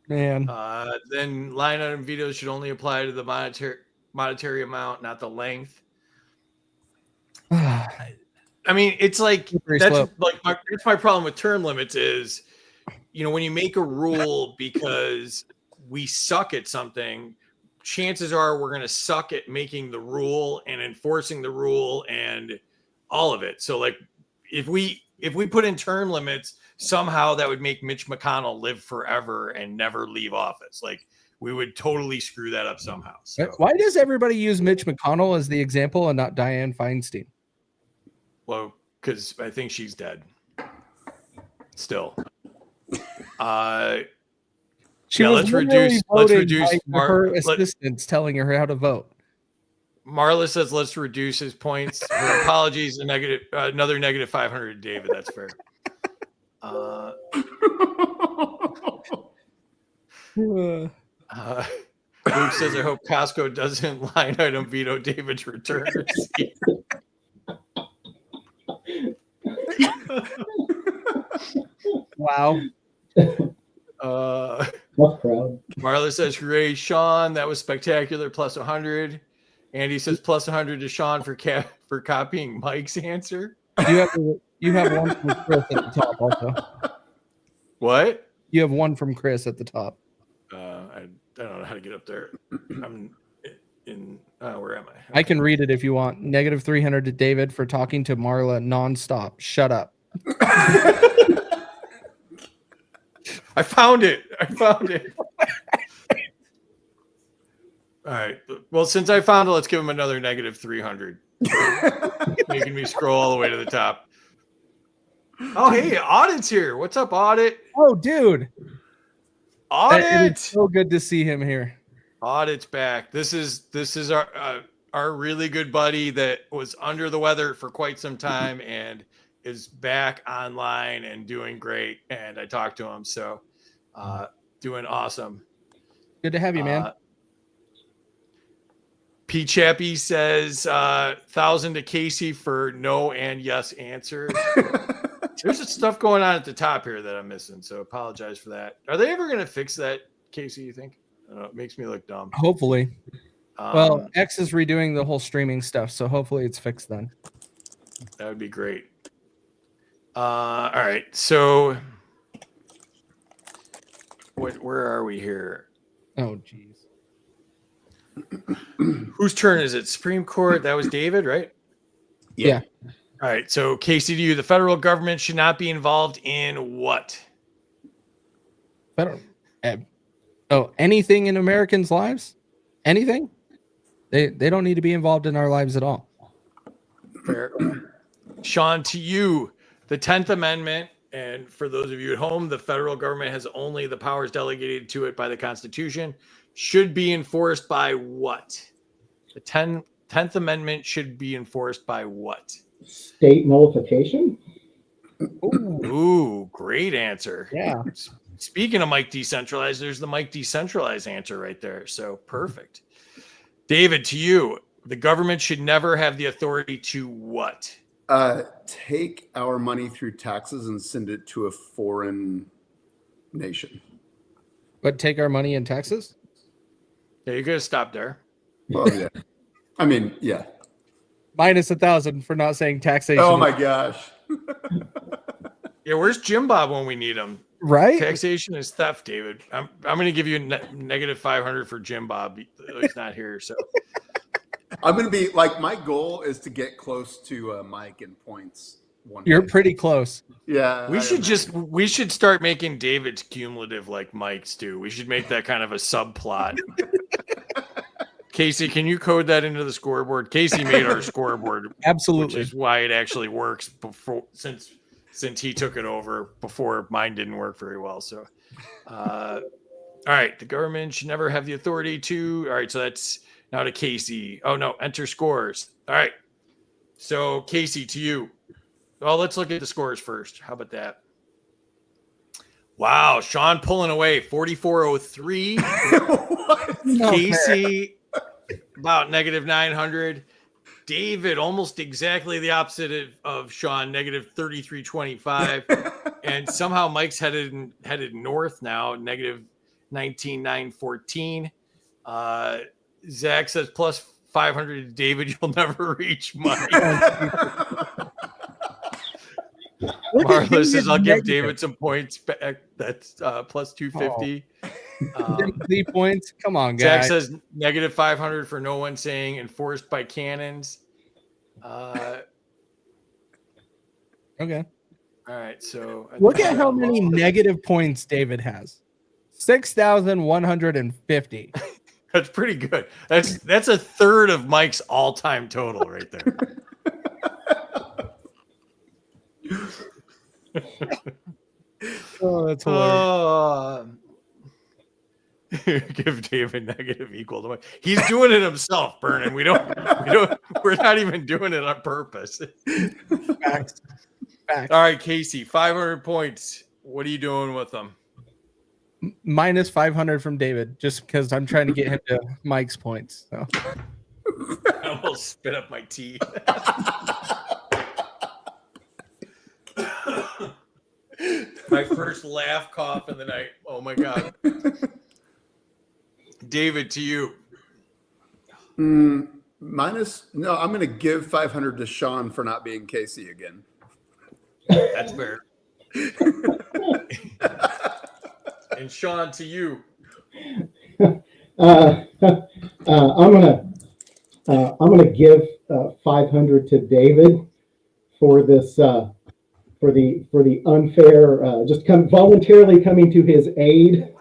man. Then line item vetoes should only apply to the monetary amount, not the length. I mean, it's like Slippery that's slope. like that's my problem with term limits is, when you make a rule because we suck at something, chances are we're going to suck at making the rule and enforcing the rule and all of it. So like if we put in term limits, somehow that would make Mitch McConnell live forever and never leave office. Like we would totally screw that up somehow. So, Why does everybody use Mitch McConnell as the example and not Dianne Feinstein? well, because I think she's dead. Still. She Yeah, was let's literally reduce voted by her let- assistants telling her how to vote. Marla says let's reduce his points. Her apologies, another negative 500 to David. That's fair. Luke says I hope Costco doesn't line item veto David's return receipt. Wow. Marla says hooray, Sean. That was spectacular. Plus 100. Andy says plus 100 to Sean for copying Mike's answer. You have one from Chris at the top also. What? You have one from Chris at the top. I don't know how to get up there. I'm in. Where am I? I can read it if you want. Negative 300 to David for talking to Marla nonstop. Shut up. I found it. All right. Well, since I found it, let's give him another negative 300. Making me scroll all the way to the top. Oh, hey, Audit's here. What's up, Audit? Oh, dude. Audit. It's so good to see him here. Audit's back. This is our really good buddy that was under the weather for quite some time and is back online and doing great. And I talked to him, so doing awesome. Good to have you, man. P. Chappie says 1,000 to Casey for no and yes answers. There's just stuff going on at the top here that I'm missing, so apologize for that. Are they ever going to fix that, Casey, you think? I don't know, it makes me look dumb. Hopefully. Well, X is redoing the whole streaming stuff, so hopefully it's fixed then. That would be great. All right, so where are we here? Oh, geez. Whose turn is it? Supreme Court. That was David, right? Yeah. All right. So, Casey, to you, the federal government should not be involved in what? Anything in Americans' lives? Anything? They don't need to be involved in our lives at all. Fair. Sean, to you, the 10th Amendment And for those of you at home, the federal government has only the powers delegated to it by the Constitution. Should be enforced by what? The 10th Amendment should be enforced by what? State nullification. Ooh, great answer. Yeah. Speaking of Mike Decentralized, there's the Mike Decentralized answer right there. So perfect. David, to you, the government should never have the authority to what? Take our money through taxes and send it to a foreign nation. But take our money in taxes? Yeah, you're going to stop there. Well, yeah. I mean, yeah. Minus 1,000 for not saying taxation. Oh my gosh. Yeah, where's Jim Bob when we need him? Right? Taxation is theft, David. I'm going to give you negative 500 for Jim Bob. He's not here, so. I'm going to be like, my goal is to get close to Mike in points. You're pretty close. Yeah. We should start making David's cumulative like Mike's do. We should make that kind of a subplot. Casey, can you code that into the scoreboard? Casey made our scoreboard. Absolutely. Which is why it actually works since he took it over before mine didn't work very well. So, all right. The government should never have the authority to. All right. So that's now to Casey. Oh, no. Enter scores. All right. So, Casey, to you. Well, let's look at the scores first. How about that? Wow. Sean pulling away 4403. Casey about negative 900. David almost exactly the opposite of Sean, negative 3325. And somehow Mike's headed north now, negative 19,914. Zach says plus 500 to David. You'll never reach Mike. Marla says, I'll give David some points back. That's plus 250. 3 points. Come on, Zach guys. says negative 500 for no one saying enforced by cannons. Okay. All right. So Look at how many negative points David has. 6,150. That's pretty good. That's a third of Mike's all-time total right there. Oh, that's hilarious. Give David negative equal to Mike. He's doing it himself, Vernon. We're not even doing it on purpose. Facts. All right, Casey, 500 points. What are you doing with them? Minus 500 from David, just because I'm trying to get him to Mike's points. So. I almost spit up my tea. My first laugh cough in the night. Oh my God. David, to you. No, I'm going to give 500 to Sean for not being Casey again. That's fair. And Sean, to you. I'm gonna give 500 to David for this for the unfair voluntarily coming to his aid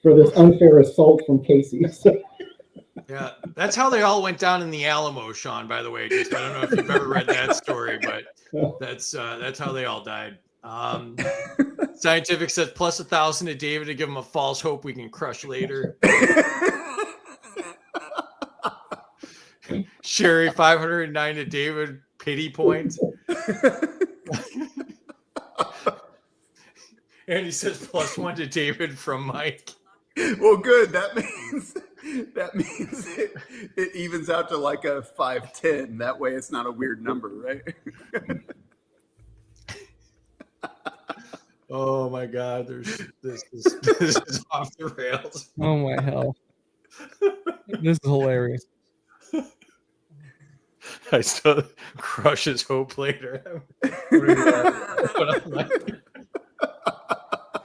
for this unfair assault from Casey. So. Yeah, that's how they all went down in the Alamo, Sean, by the way. I don't know if you've ever read that story, but that's how they all died. Scientific says plus 1,000 to David to give him a false hope we can crush later. Sherry, 509 to David, pity points. And he says plus 1 to David from Mike. Well, good. That means it evens out to like a 510. That way it's not a weird number, right? Oh my God, this is off the rails. Oh my hell. This is hilarious. I still crush his hope later.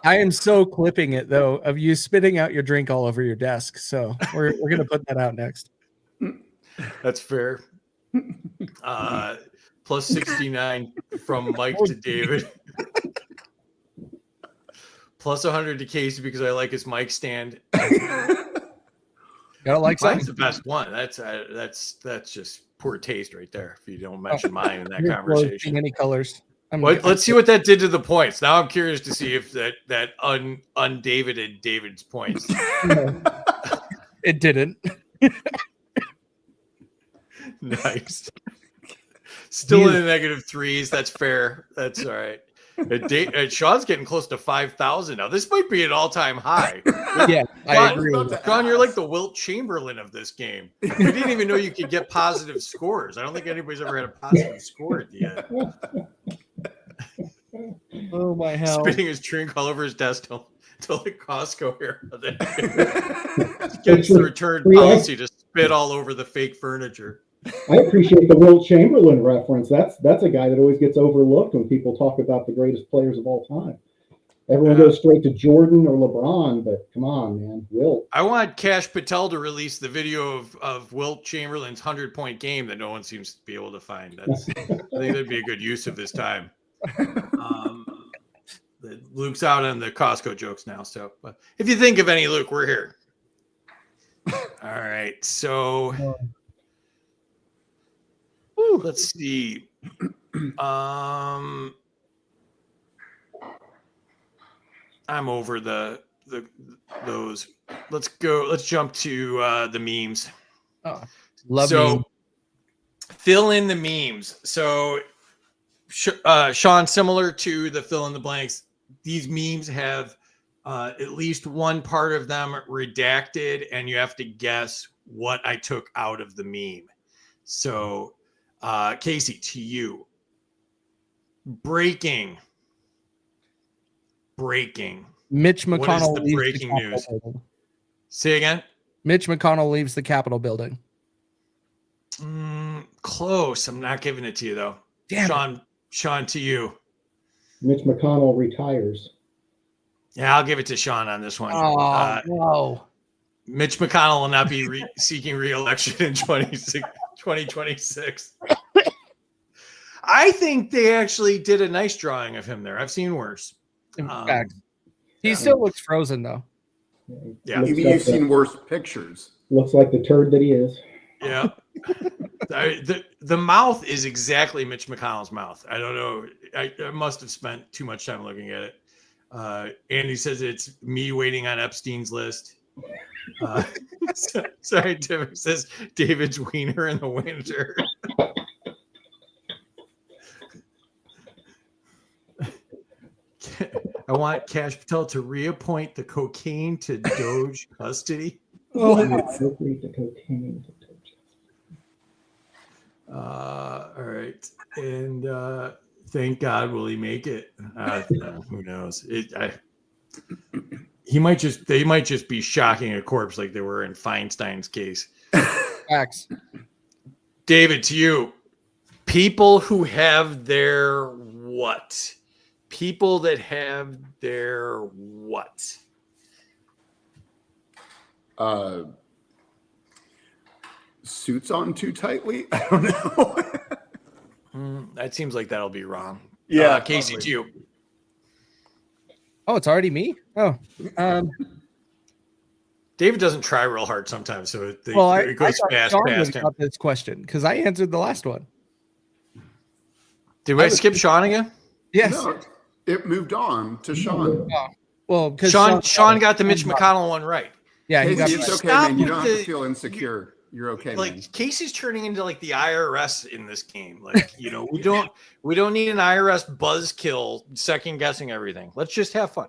I am so clipping it though of you spitting out your drink all over your desk. So we're gonna put that out next. That's fair. Plus 69 from Mike to David. Plus 100 to Casey because I like his mic stand. Gotta like Mine's something. the best one. That's just poor taste right there. If you don't mention mine in that conversation. Any colors? Let's see what that did to the points. Now I'm curious to see if that undavided David's points. It didn't. Nice. Still in the negative threes. That's fair. That's all right. Sean's getting close to 5,000 now. This might be an all-time high. Yeah, I agree. Sean, you're like the Wilt Chamberlain of this game. We didn't even know you could get positive scores. I don't think anybody's ever had a positive score at the end. Oh my hell! Spitting his drink all over his desk till like Costco here. Gets the return policy to spit all over the fake furniture. I appreciate the Wilt Chamberlain reference. That's a guy that always gets overlooked when people talk about the greatest players of all time. Everyone goes straight to Jordan or LeBron, but come on, man, Wilt. I want Kash Patel to release the video of Wilt Chamberlain's 100-point game that no one seems to be able to find. I think that'd be a good use of his time. Luke's out on the Costco jokes now, so but if you think of any, Luke, we're here. All right, so let's see. I'm over those. Let's go. Let's jump to the memes. Oh, love memes. Fill in the memes. So, Sean, similar to the fill in the blanks, these memes have at least one part of them redacted, and you have to guess what I took out of the meme. So, Casey, to you. Breaking. Mitch McConnell What is the leaves breaking the Capitol news? building. Say again. Mitch McConnell leaves the Capitol building. Close. I'm not giving it to you though. Damn. Sean, to you. Mitch McConnell retires. Yeah, I'll give it to Sean on this one. Oh, no. Mitch McConnell will not be seeking re-election in 2026. I think they actually did a nice drawing of him there. I've seen worse. In fact, he still looks frozen though. Yeah. Maybe you've seen worse pictures. Looks like the turd that he is. Yeah. The mouth is exactly Mitch McConnell's mouth. I don't know. I must have spent too much time looking at it. Andy says it's me waiting on Epstein's list. Sorry, Tim says David's wiener in the winter. I want Kash Patel to reappoint the cocaine to Doge custody. Appropriate the cocaine to Doge. All right, and thank God, will he make it? Who knows? They might just be shocking a corpse like they were in Feinstein's case. Facts. David, to you. People who have their what? People that have their what? Suits on too tightly? I don't know. That seems like that'll be wrong. Yeah, Casey, probably. to you. Oh, it's already me? Oh. David doesn't try real hard sometimes, so it goes thought fast Sean past was him. about this question because I answered the last one. Did I skip Sean again? Yes. No, it moved on to Sean. Well, because Sean got the Mitch McConnell one right. Yeah, he Casey, got it's okay, Stop man. You with don't have the- to feel insecure. You're okay, man. Like Casey's turning into like the IRS in this game. Like, we don't need an IRS buzzkill second guessing everything. Let's just have fun.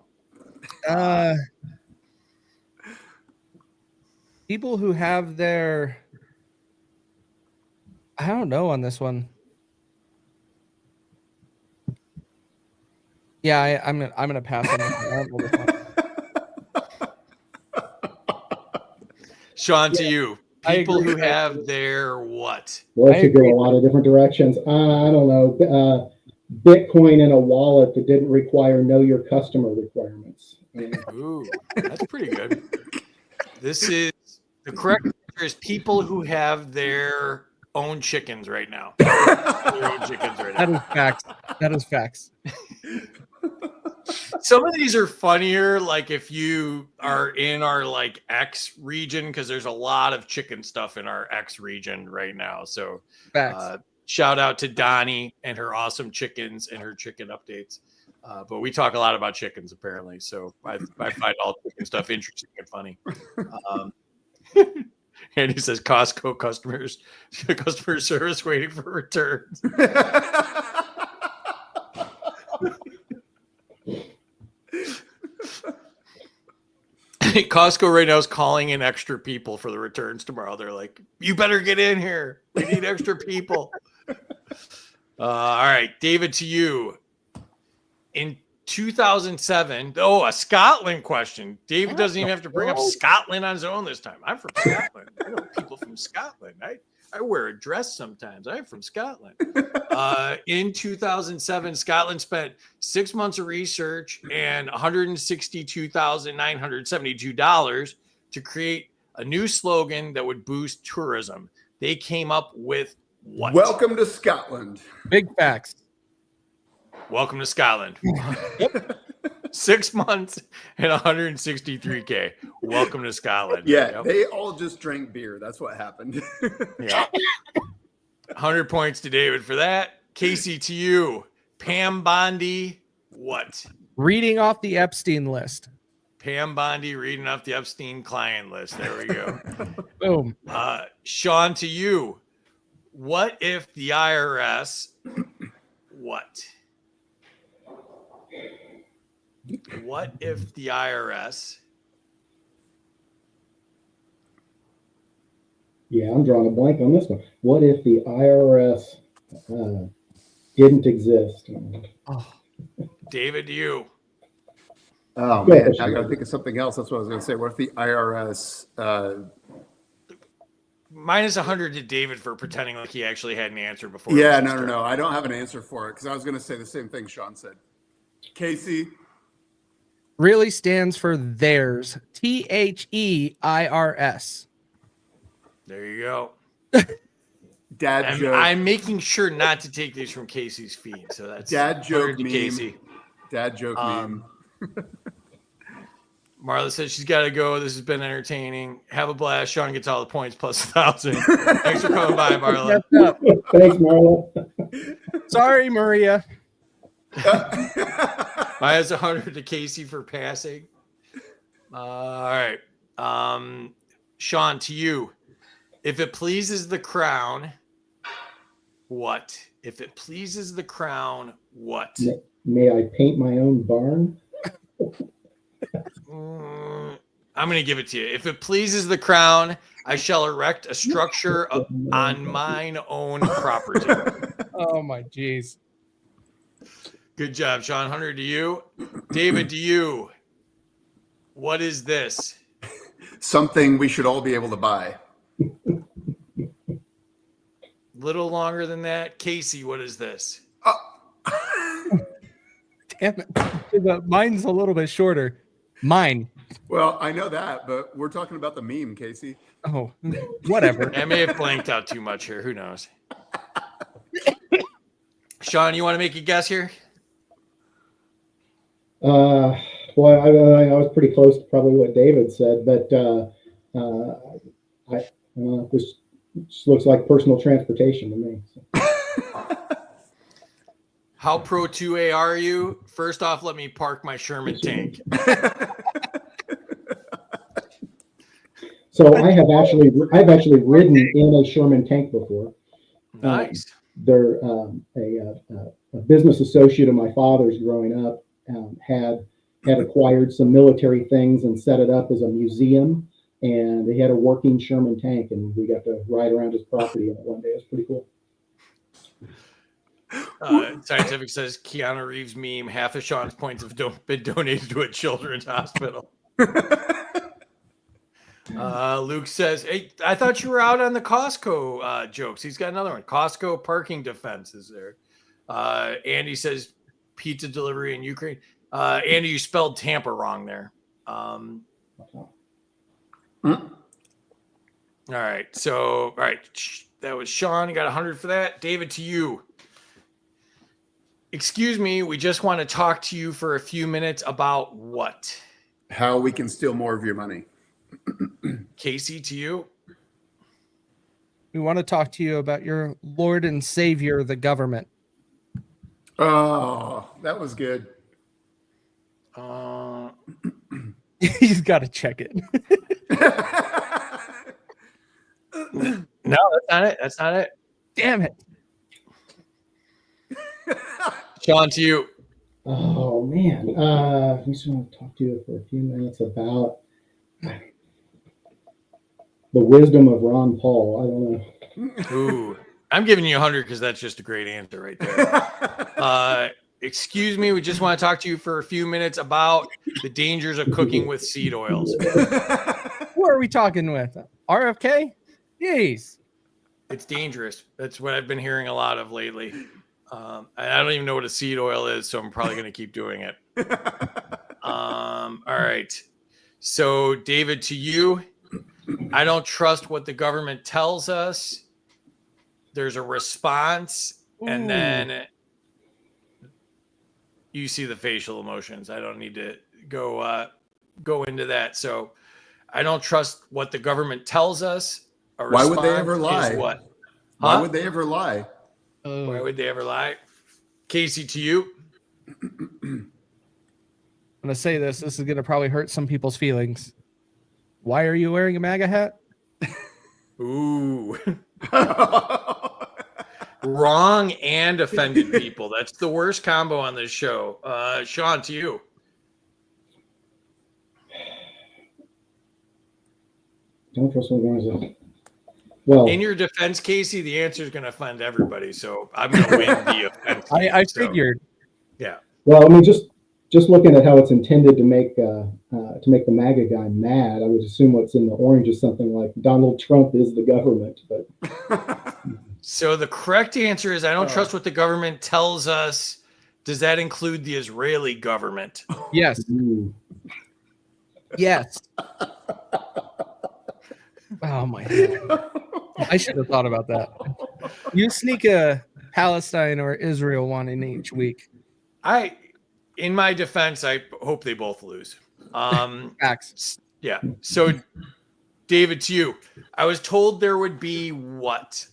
People who have their, I don't know on this one. Yeah, I'm gonna pass on this one. I don't know this one. Sean, to you. I People agree who with that. have their what? Well, I it could go agree. a lot of different directions. I don't know. Bitcoin in a wallet that didn't require know your customer requirements. Ooh, that's pretty good. This is the correct answer is people who have their own chickens right now. Their own chickens right now. That is facts. That is facts. Some of these are funnier, like if you are in our like X region, because there's a lot of chicken stuff in our X region right now. So Facts. shout out to Donnie and her awesome chickens and her chicken updates. But we talk a lot about chickens apparently, so I find all chicken stuff interesting and funny. And he says Costco customer service waiting for returns. Costco right now is calling in extra people for the returns tomorrow. They're like, you better get in here. We need extra people. All right, David, to you. In 2007, a Scotland question. David doesn't even have to bring up Scotland on his own this time. I'm from Scotland. I know people from Scotland. I wear a dress sometimes. I'm from Scotland. In 2007, Scotland spent 6 months of research and $162,972 to create a new slogan that would boost tourism. They came up with what? Welcome to Scotland. Big facts. Welcome to Scotland. 6 months and 163K. Welcome to Scotland. Yeah, Yep. they all just drank beer. That's what happened. Yeah. 100 points to David for that. Casey, to you. Pam Bondi, what? Reading off the Epstein list. Pam Bondi reading off the Epstein client list. There we go. Boom. Sean, to you. What if the IRS, what? What if the IRS? Yeah, I'm drawing a blank on this one. What if the IRS didn't exist? David, to you. Oh man, I gotta think of something else. That's what I was gonna say. What if the IRS Minus 100 to David for pretending like he actually had an answer before. Yeah, no. I don't have an answer for it because I was gonna say the same thing Sean said. Casey. Really stands for theirs. THEIRS. There you go. Dad joke. I'm making sure not to take these from Casey's feed. So that's dad joke meme. Casey. Dad joke meme. Marla says she's got to go. This has been entertaining. Have a blast. Sean gets all the points plus 1,000. Thanks for coming by, Marla. Thanks, Marla. Sorry, Maria. Minus 100 to Casey for passing. All right. Sean, to you. If it pleases the crown, what? If it pleases the crown, what? May I paint my own barn? I'm going to give it to you. If it pleases the crown, I shall erect a structure on mine own property. Oh, my geez. Good job, Sean. 100 to you. David, to you. What is this? Something we should all be able to buy. Little longer than that. Casey, what is this? Damn it. Mine's a little bit shorter. Mine. Well, I know that, but we're talking about the meme, Casey. Oh, whatever. I may have blanked out too much here. Who knows? Sean, you want to make a guess here? Well, I was pretty close to probably what David said, but this just looks like personal transportation to me. So. How pro 2A are you? First off, let me park my Sherman tank. So I've actually ridden in a Sherman tank before. Nice. They're a business associate of my father's growing up had acquired some military things and set it up as a museum, and they had a working Sherman tank, and we got to ride around his property in it one day. It was pretty cool. Scientific says Keanu Reeves meme. Half of Sean's points have been donated to a children's hospital. Luke says, "Hey, I thought you were out on the Costco jokes." He's got another one. Costco parking defense is there. Andy says, "Pizza delivery in Ukraine." Andy, you spelled Tampa wrong there. All right. So, all right. That was Sean. You got 100 for that. David, to you. Excuse me. We just want to talk to you for a few minutes about what? How we can steal more of your money. Casey, to you. We want to talk to you about your Lord and Savior, the government. Oh, that was good. He's got to check it. No, that's not it. That's not it. Damn it. Sean, to you. Oh man, I just want to talk to you for a few minutes about the wisdom of Ron Paul. I don't know. Ooh, I'm giving you 100 because that's just a great answer right there. Excuse me, we just want to talk to you for a few minutes about the dangers of cooking with seed oils. Who are we talking with? RFK? Jeez. It's dangerous. That's what I've been hearing a lot of lately. I don't even know what a seed oil is, so I'm probably going to keep doing it. All right. So, David, to you, I don't trust what the government tells us. There's a response, and then you see the facial emotions. I don't need to go into that. So, I don't trust what the government tells us. Why would they ever lie? What? Huh? Why would they ever lie? Why would they ever lie? Casey, to you. I'm going to say this. This is going to probably hurt some people's feelings. Why are you wearing a MAGA hat? Ooh. Wrong and offended people. That's the worst combo on this show. Sean, to you. Don't trust what guys are. Well, In your defense, Casey, the answer is going to offend everybody. So I'm going to win the offense. I So, figured. yeah. well, I mean, just looking at how it's intended to make the MAGA guy mad, I would assume what's in the orange is something like Donald Trump is the government. But So the correct answer is I don't trust what the government tells us. Does that include the Israeli government? Yes. ooh, Yes. Oh my God. I should have thought about that. You sneak a Palestine or Israel one in each week. In my defense, I hope they both lose. Facts. Yeah. So, David, to you, I was told there would be what?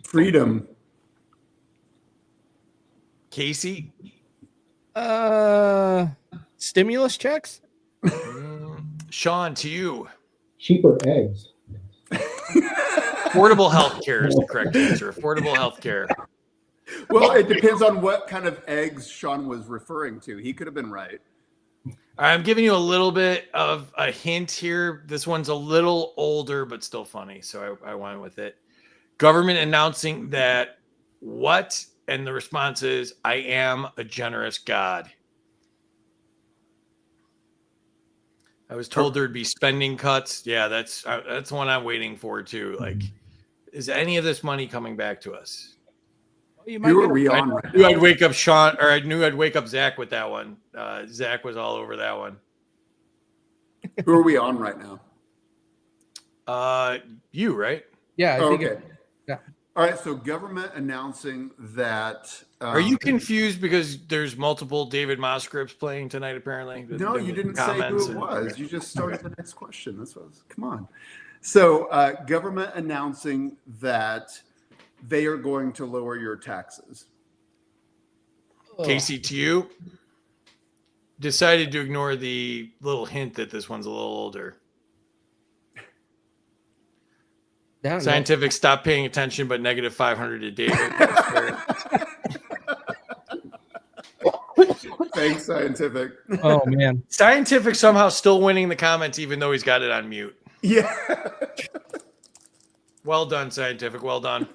Freedom. Casey? Stimulus checks? Sean, to you. cheaper eggs. Affordable health care is the correct answer. Affordable health care. Well, it depends on what kind of eggs Sean was referring to. He could have been right. I'm giving you a little bit of a hint here. This one's a little older, but still funny. So I went with it. Government announcing that what? And the response is, I am a generous God. I was told there'd be spending cuts. Yeah, that's one I'm waiting for too. Like, is any of this money coming back to us? Who are we on right I knew now? I'd wake up Sean, or I knew I'd wake up Zach with that one. Zach was all over that one. Who are we on right now? You, right? Yeah. I think Okay. yeah. All right. So government announcing that. Are you confused because there's multiple David Moss scripts playing tonight? Apparently, No, you didn't say who Comments it and- was. You just started the next question. That's what I was, come on. So government announcing that they are going to lower your taxes. Casey, to you. Decided to ignore the little hint that this one's a little older. Down, Scientific, stop paying attention, but negative 500 to David. Thanks, Scientific. Oh man. Scientific somehow still winning the comments, even though he's got it on mute. Yeah. Well done, Scientific. Well done.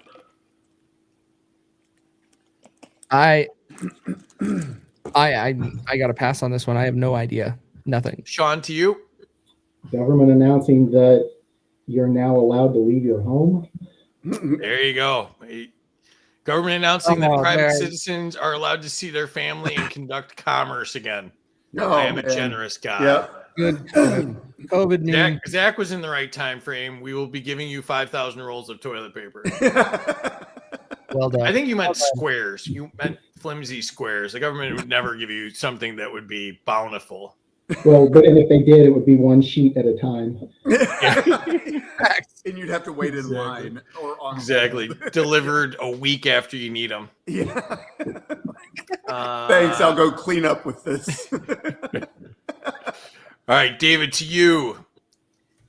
I got to pass on this one. I have no idea. Nothing. Sean, to you. Government announcing that you're now allowed to leave your home. There you go. Government announcing that Oh, private man. citizens are allowed to see their family and conduct commerce again. Oh, I am a man. generous guy. Yeah. Good COVID news. Zach was in the right time frame. We will be giving you 5,000 rolls of toilet paper. Well done. I think you meant squares. You meant flimsy squares. The government would never give you something that would be bountiful. Well, but and if they did, it would be one sheet at a time. It And you'd have to wait in line or on Exactly. hold. Delivered a week after you need them. Yeah. Thanks. I'll go clean up with this. All right, David, to you.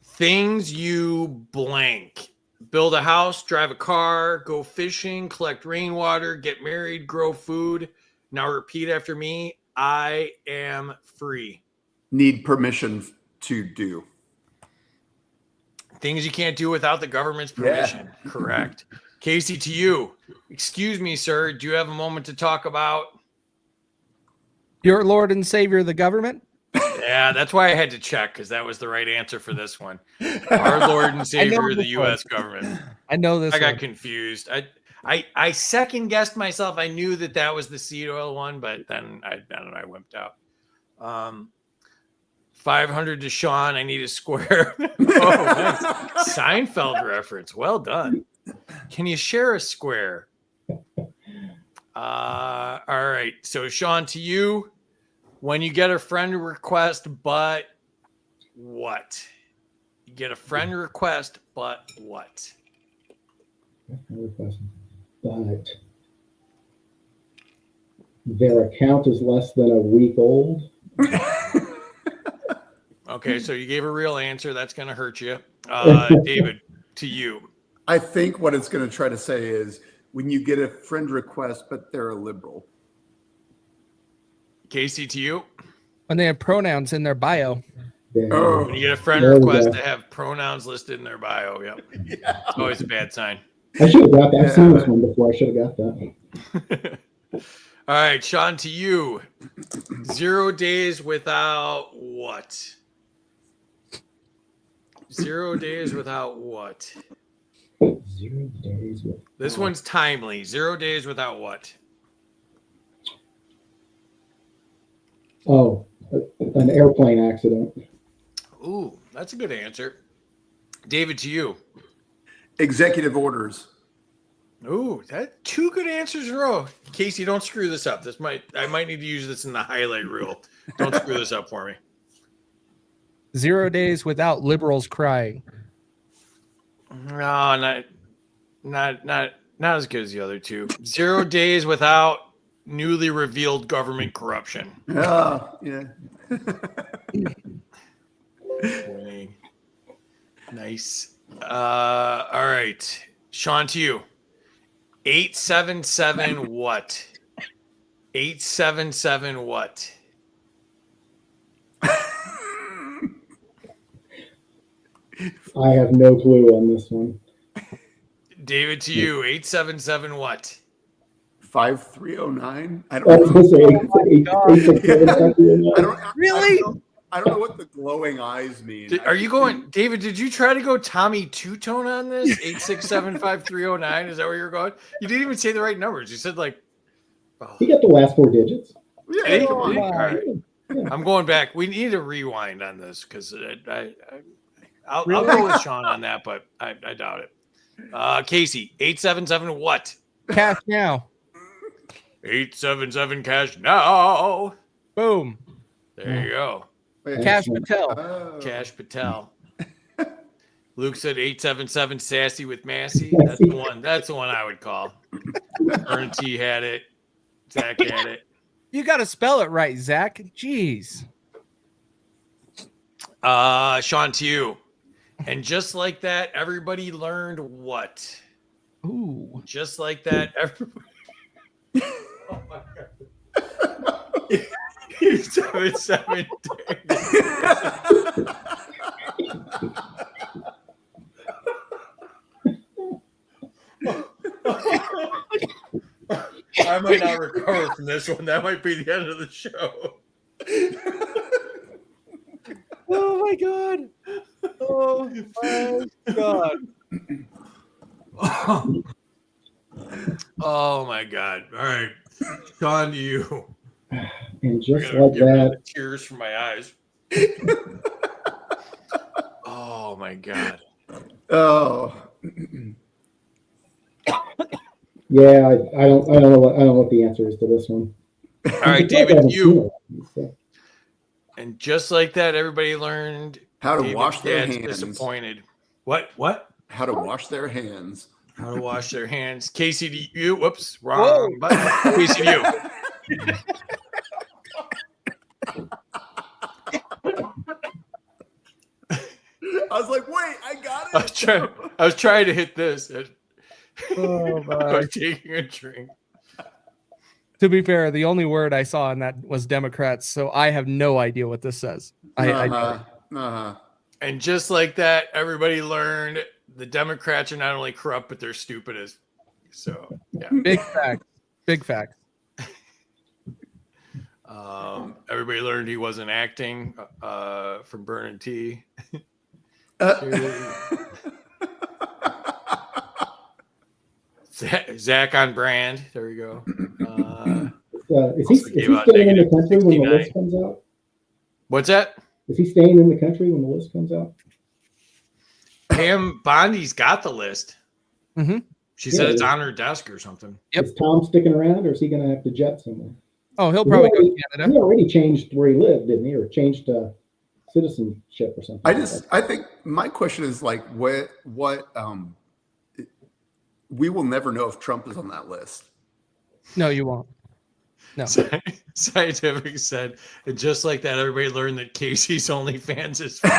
Things you blank. Build a house, drive a car, go fishing, collect rainwater, get married, grow food. Now repeat after me. I am free. Need permission to do. Things you can't do without the government's permission. Yeah. Correct. Casey, to you. Excuse me, sir. Do you have a moment to talk about? Your Lord and Savior, the government? Yeah, that's why I had to check, because that was the right answer for this one. Our Lord and Savior, the U.S. government. I know this. I got one. confused. I second guessed myself. I knew that was the seed oil one, but then I don't know. I wimped out. 500 to Sean. I need a square. Oh, nice. Seinfeld reference. Well done. Can you share a square? All right. So Sean, to you. When you get a friend request, but what? You get a friend request, but what? But their account is less than a week old. Okay, so you gave a real answer. That's going to hurt you. David, to you. I think what it's going to try to say is when you get a friend request, but they're a liberal. Casey, to you. When they have pronouns in their bio. Oh. When you get a friend There we request go. to have pronouns listed in their bio. Yep. Yeah. It's always a bad sign. I should have got that. I've seen this one before. I should have got that. All right, Sean, to you. 0 days without what? 0 days without what? 0 days with. This one's timely. 0 days without what? Oh, an airplane accident. Ooh, that's a good answer. David, to you. Executive orders. Ooh, that 2 good answers in a row. Casey, don't screw this up. I might need to use this in the highlight reel. Don't screw this up for me. 0 days without liberals crying. No, not as good as the other 2. 0 days without newly revealed government corruption. Yeah. Nice. All right. Sean, to you. 877 what? 877 what? I have no clue on this one. David, to you. 877 what? 5309. I I was don't going know. to say 867. Really? I don't know what the glowing eyes mean. Are you going, David? Did you try to go Tommy two-tone on this? 8675309. Is that where you're going? You didn't even say the right numbers. You said like. Oh. He got the last 4 digits. Yeah, Hey, come on. all right. I'm going back. We need a rewind on this because I'll go with Sean on that, but I doubt it. Casey, 877 what? Cash now. 877 cash now. Boom. There you go. Wait, Cash Patel. oh. Cash Patel. Luke said 877 sassy with Massey. That's the one. That's the one I would call. Ern T had it. Zach had it. You got to spell it right, Zach. Jeez. Sean, to you. And just like that, everybody learned what? Ooh. Just like that, everybody. Oh my God. 877. I might not recover from this one. That might be the end of the show. Oh my God. Oh my God. Oh my God. All right. Sean, to you. And just I'm gonna like get rid of that, the tears from my eyes. Oh my God. Oh. yeah, I don't know what the answer is to this one. All right, David, you. And just like that, everybody learned How to David's wash their dad's hands. disappointed. What? How to wash their hands. How to wash their hands. Casey, to you. Whoops, wrong button. Casey, to you. I was like, wait, I got it. I was trying to hit this. Oh, I my. was taking a drink. To be fair, the only word I saw in that was Democrats, so I have no idea what this says. And just like that, everybody learned the Democrats are not only corrupt, but they're stupid as. So yeah, Big fact. Big fact. everybody learned he wasn't acting from Burn and Tea. Zach on brand. There we go. Is he staying in the country when the list comes out? What's that? Is he staying in the country when the list comes out? Pam Bondi's got the list. Mm-hmm. She said it's on her desk or something. Yep. Is Tom sticking around, or is he going to have to jet somewhere? Oh, he'll probably go to Canada. He already changed where he lived, didn't he? Or changed citizenship or something. I think my question is like, what we will never know if Trump is on that list. No, you won't. No. Scientific said, and just like that, everybody learned that Casey's OnlyFans is free.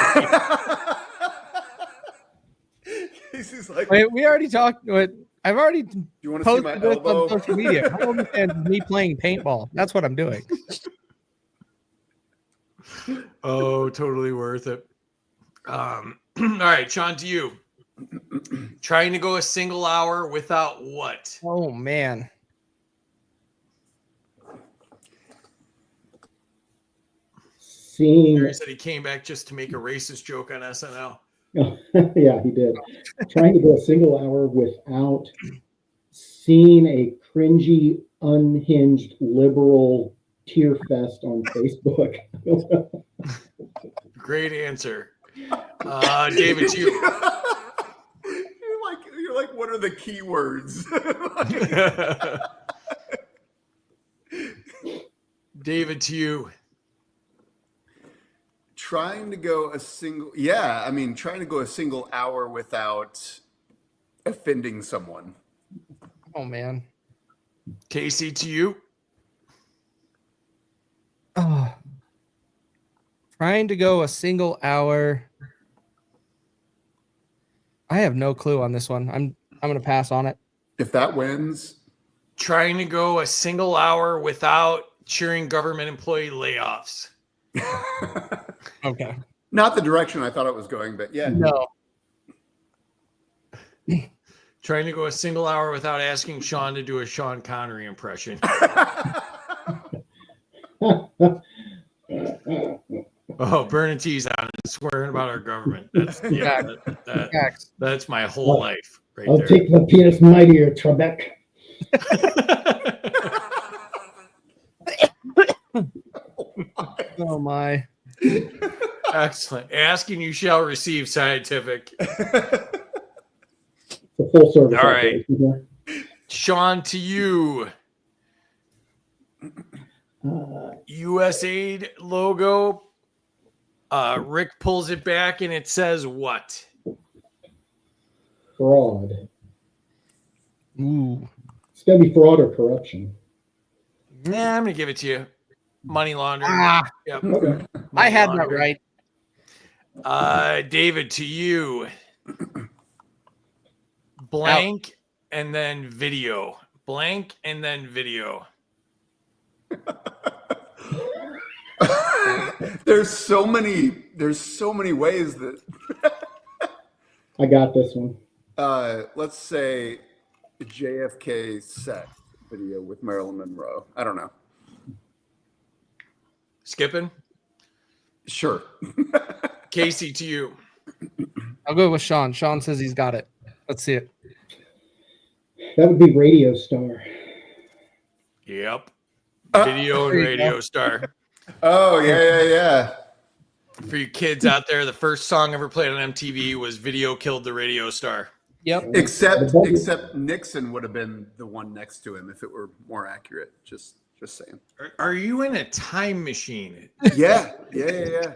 Casey's like, Wait, we already talked. I've already do you want to see my posted this elbow? on social media. My OnlyFans is me playing paintball. That's what I'm doing. Oh, totally worth it. All right, Sean, to you. Trying to go a single hour without what? Oh man. Seeing, He said he came back just to make a racist joke on SNL. yeah, he did. Trying to go a single hour without seeing a cringy, unhinged liberal tear fest on Facebook. Great answer. David, to you. You're like, what are the key words? David, to you. Trying to go a single hour without offending someone. Oh man. Casey, to you. Oh. Trying to go a single hour. I have no clue on this one. I'm gonna pass on it. If that wins, Trying to go a single hour without cheering government employee layoffs. Okay. not the direction I thought it was going, but yeah. No. Trying to go a single hour without asking Sean to do a Sean Connery impression. Oh, Burn T's on and swearing about our government. That's my whole life right I'll there. take the penis mightier, Trebek. Oh my. Excellent. Asking you shall receive, Scientific. It's a full service. All right. operation here. Sean, to you. USAID logo. Rick pulls it back and it says what? Fraud. Ooh. It's got to be fraud or corruption. Nah, I'm gonna give it to you. Money laundering. Yep. Okay. I had that right. David, to you. Blank and then video. Blank and then video. There's so many ways that I got this one. let's say JFK set video with Marilyn Monroe. I don't know. Skipping. Sure. Casey, to you. I'll go with Sean. Sean says he's got it. Let's see it. That would be Radio Star. Yep. Video and there you radio go. star. Oh, yeah. For you kids out there, the first song ever played on MTV was Video Killed the Radio Star. Yep. Except Nixon would have been the one next to him if it were more accurate. Just saying. Are you in a time machine? Yeah.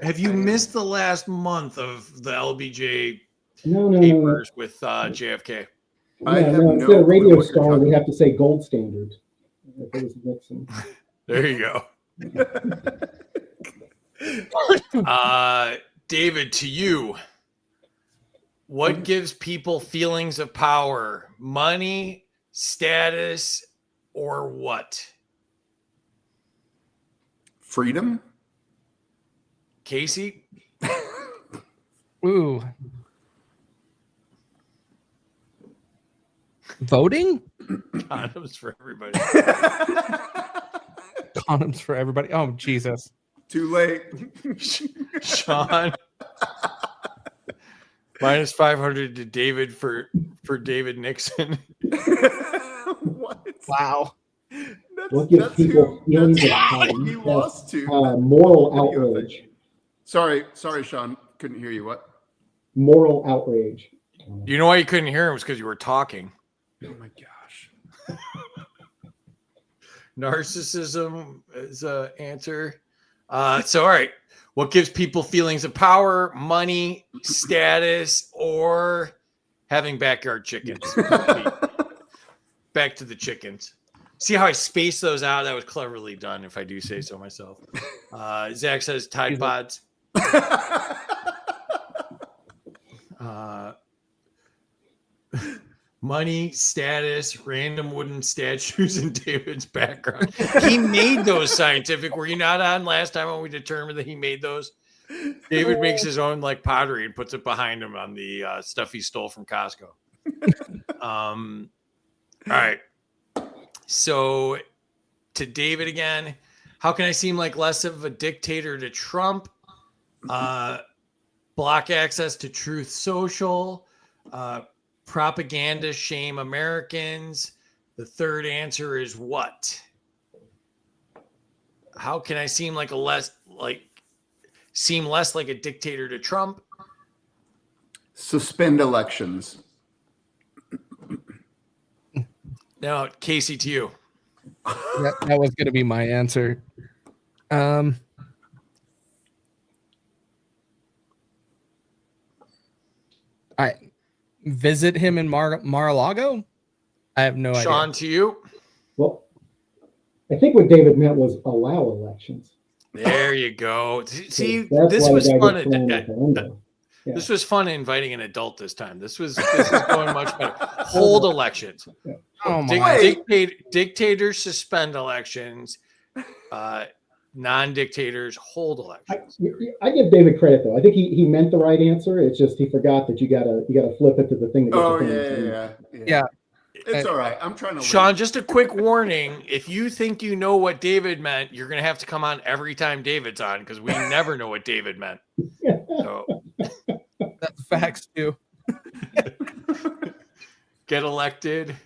Have you missed the last month of the LBJ No. papers with JFK. I have No, no instead of clue radio what you're star, we talking have to say gold standard. If it was Nixon. There you go. David, to you. What gives people feelings of power? Money, status, or what? Freedom? Casey? Ooh. Voting? Condoms for everybody. Condoms for everybody. Oh, Jesus. Too late. Sean? Minus 500 to David for David Nixon. What? Wow. What gives people feelings of power? He lost to. Moral outrage. Sorry, Sean. Couldn't hear you. What? Moral outrage. You know why you couldn't hear him? Was because you were talking. Oh my gosh. Narcissism is an answer. So, all right. What gives people feelings of power, money, status, or having backyard chickens? Back to the chickens. See how I spaced those out? That was cleverly done, if I do say so myself. Zach says Tide Pods. Money, status, random wooden statues in David's background. He made those scientific. Were you not on last time when we determined that he made those? David makes his own like pottery and puts it behind him on the stuff he stole from Costco. All right. So to David again, how can I seem like less of a dictator to Trump? Block access to Truth Social. Propaganda shame Americans. The third answer is what? How can I seem like less like a dictator to Trump? Suspend elections. Now, Casey, to you. That was going to be my answer. I visit him in Mar-a-Lago. I have no Sean, idea. to you. Well, I think what David meant was allow elections. There you go. See, That's this why was the guy fun. gets thrown out the window. Yeah. This was fun inviting an adult this time. This is going much better. Hold elections. Oh my! Dictators suspend elections. Non-dictators hold elections. I give David credit though. I think he meant the right answer. It's just he forgot that you gotta flip it to the thing. That Oh gets Yeah. It's all right. I'm trying to. Sean, just a quick warning. If you think you know what David meant, you're going to have to come on every time David's on because we never know what David meant. So That's facts too. get elected.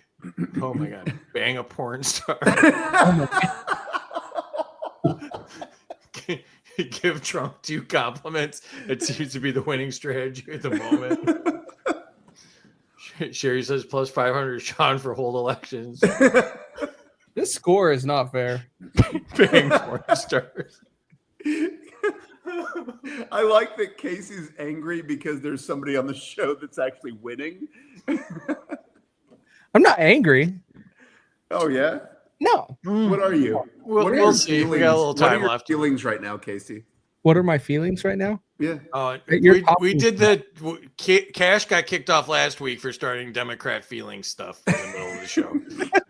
Oh my God. Bang a porn star. Give Trump 2 compliments. It seems to be the winning strategy at the moment. Sherry says plus 500 Sean for hold elections. This score is not fair. Bang porn stars. I like that Casey's angry because there's somebody on the show that's actually winning. I'm not angry. Oh yeah. No. What are you? We'll What are your see. We got a little What are time your left. feelings right now, Casey? What are my feelings right now? Yeah. You're We talking- did Cash got kicked off last week for starting Democrat feelings stuff in the middle of the show.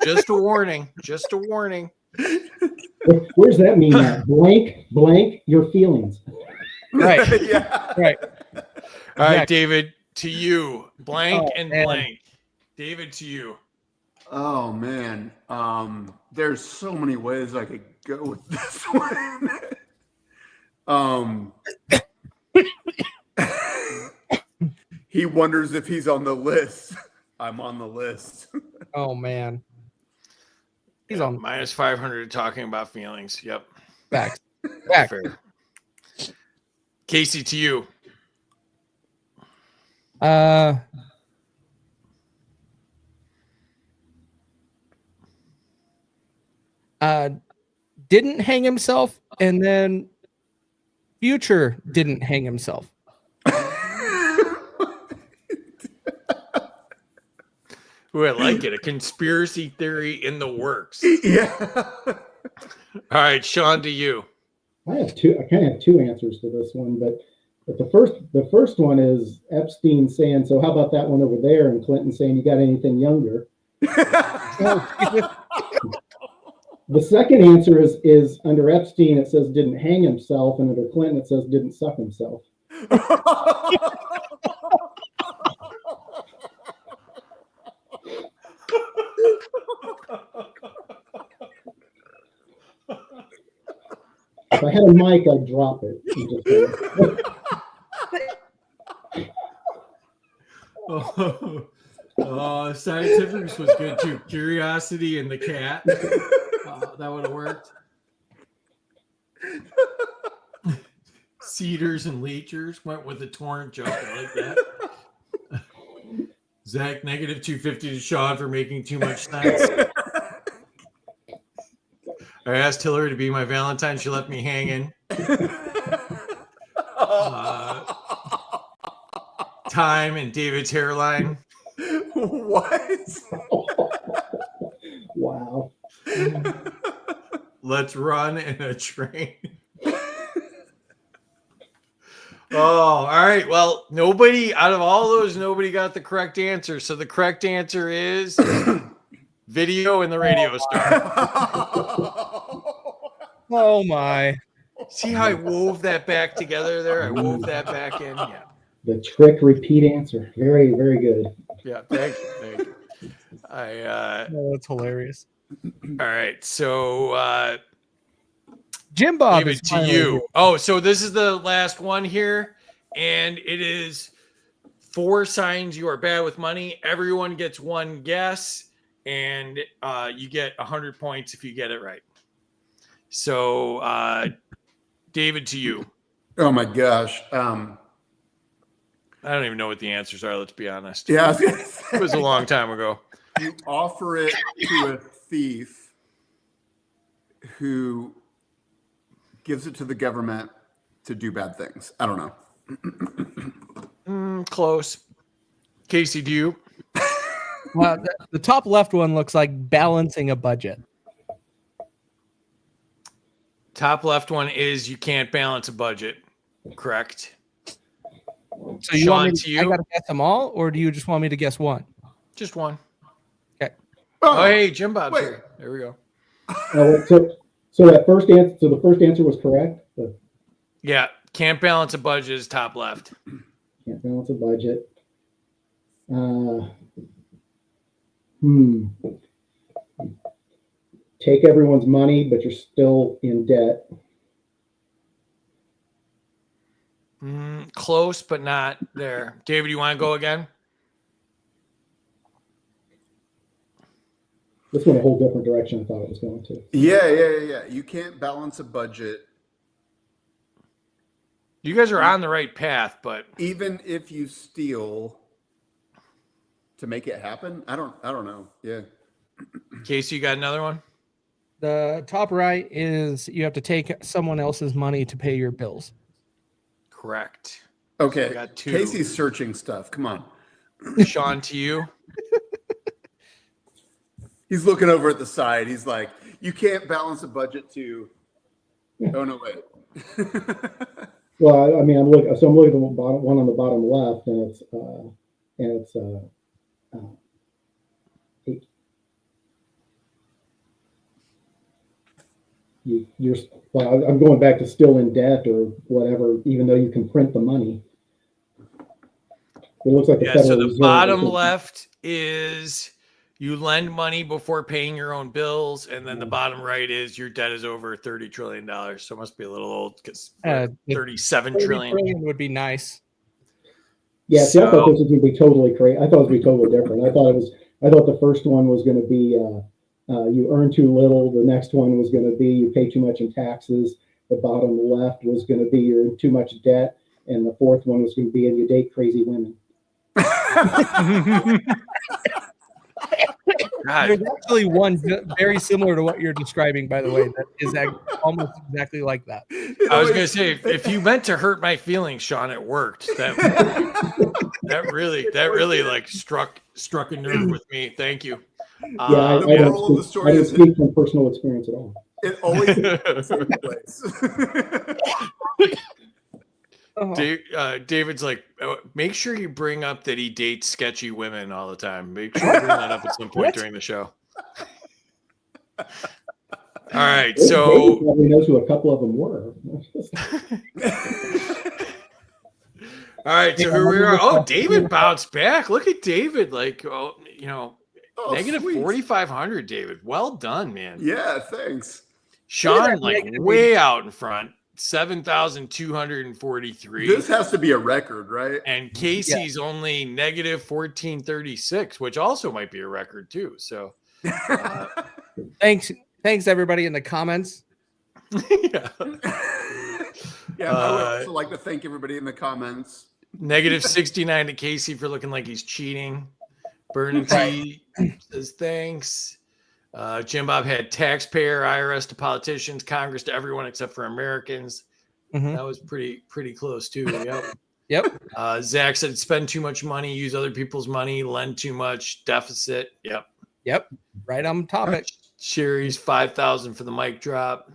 Just a warning. Just a warning. Where's that mean at? Blank your feelings. Right. Yeah. Right. All right, Yeah. David, to you. Blank Oh, and man. blank. David, to you. Oh man. There's so many ways I could go with this one. He wonders if he's on the list. I'm on the list. Oh man. He's on Minus 500 talking about feelings. Yep. facts. Facts. Fair. Casey, to you. Didn't hang himself, and then Future didn't hang himself. Ooh, I like it. A conspiracy theory in the works. Yeah. All right, Sean, to you. I have two. I kind of have two answers to this one, but the first one is Epstein saying, "So how about that one over there?" And Clinton saying, "You got anything younger?" The second answer is under Epstein it says didn't hang himself, and under Clinton it says didn't suck himself. If I had a mic, I'd drop it. Scientifics was good too. Curiosity and the cat. That would have worked. Cedars and leechers went with the torrent joke. I like that. Zach, negative 250 to Sean for making too much sense. I asked Hillary to be my Valentine. She left me hanging. Time and David's hairline. What? Wow. Let's run in a train. Oh, all right. Well, nobody out of all those, nobody got the correct answer. So the correct answer is video and the radio star. Oh my. See how I wove that back together there? I wove that back in. Yeah. The trick repeat answer. Very, very good. Yeah. Thank you. Thank you. Oh, that's hilarious. All right. So Jim Bob David, is to finally you. here. Oh, so this is the last one here, and it is 4 signs you are bad with money. Everyone gets one guess, and you get 100 points if you get it right. So, David, to you. Oh my gosh. I don't even know what the answers are. Let's be honest. Yeah, I was gonna say, It was a long time ago. you offer it to a thief who gives it to the government to do bad things. I don't know. Close. Casey, do you? Well, the top left one looks like balancing a budget. Top left one is you can't balance a budget. Correct. So you want me Sean, to you? I gotta guess them all, or do you just want me to guess one? Just one. Okay. Oh, hey, Jim Bob's wait. here. There we go. So that first answer. So the first answer was correct. Yeah, can't balance a budget is top left. Can't balance a budget. Take everyone's money, but you're still in debt. Close, but not there. David, you want to go again? This went a whole different direction I thought it was going to. Yeah. You can't balance a budget. You guys are on the right path, but Even if you steal to make it happen. I don't know. Yeah. Casey, you got another one? The top right is you have to take someone else's money to pay your bills. Correct. Okay. I got 2. Casey's searching stuff. Come on. Sean, to you. He's looking over at the side. He's like, you can't balance a budget to. Oh no, wait. Well, I mean, I'm looking at the bottom one on the bottom left, and it's I'm going back to still in debt or whatever, even though you can print the money. It looks like the Federal So the Reserve bottom is- left is you lend money before paying your own bills, and then the bottom right is your debt is over $30 trillion. So it must be a little old because 37 trillion. Would be nice. Yeah, see, I thought So- this was going to be totally crazy. I thought it was going to be totally different. I thought the first one was going to be you earn too little. The next one was going to be you pay too much in taxes. The bottom left was going to be you're in too much debt, and the fourth one was going to be and you date crazy women. God, There's actually one very similar to what you're describing, by the way, that is almost exactly like that. I was going to say, if you meant to hurt my feelings, Sean, it worked. That that really like struck a nerve with me. Thank you. Yeah, I The don't moral of the speak, story I don't is speak from personal experience at all. it always is the same place. Oh, David's like, "Oh, make sure you bring up that he dates sketchy women all the time. Make sure you bring that up at some point during the show." All right, David so probably knows who a couple of them were. all right, so here we are. Oh, David bounced back. Look at David, like, oh, Oh, negative sweet. 4,500. David, well done, man. Yeah, thanks. Sean, like, negative way out in front, 7,243. This has to be a record, right? And Casey's only negative 1,436, which also might be a record too. So, thanks everybody in the comments. yeah. Yeah, I would also like to thank everybody in the comments. Negative 69 to Casey for looking like he's cheating. Burning T says thanks. Jim Bob had taxpayer, IRS to politicians, Congress to everyone except for Americans. Mhm. That was pretty close too. Yep. Yep. Zach said spend too much money, use other people's money, lend too much, deficit. Yep. Yep. Right on topic. Sherry's 5,000 for the mic drop.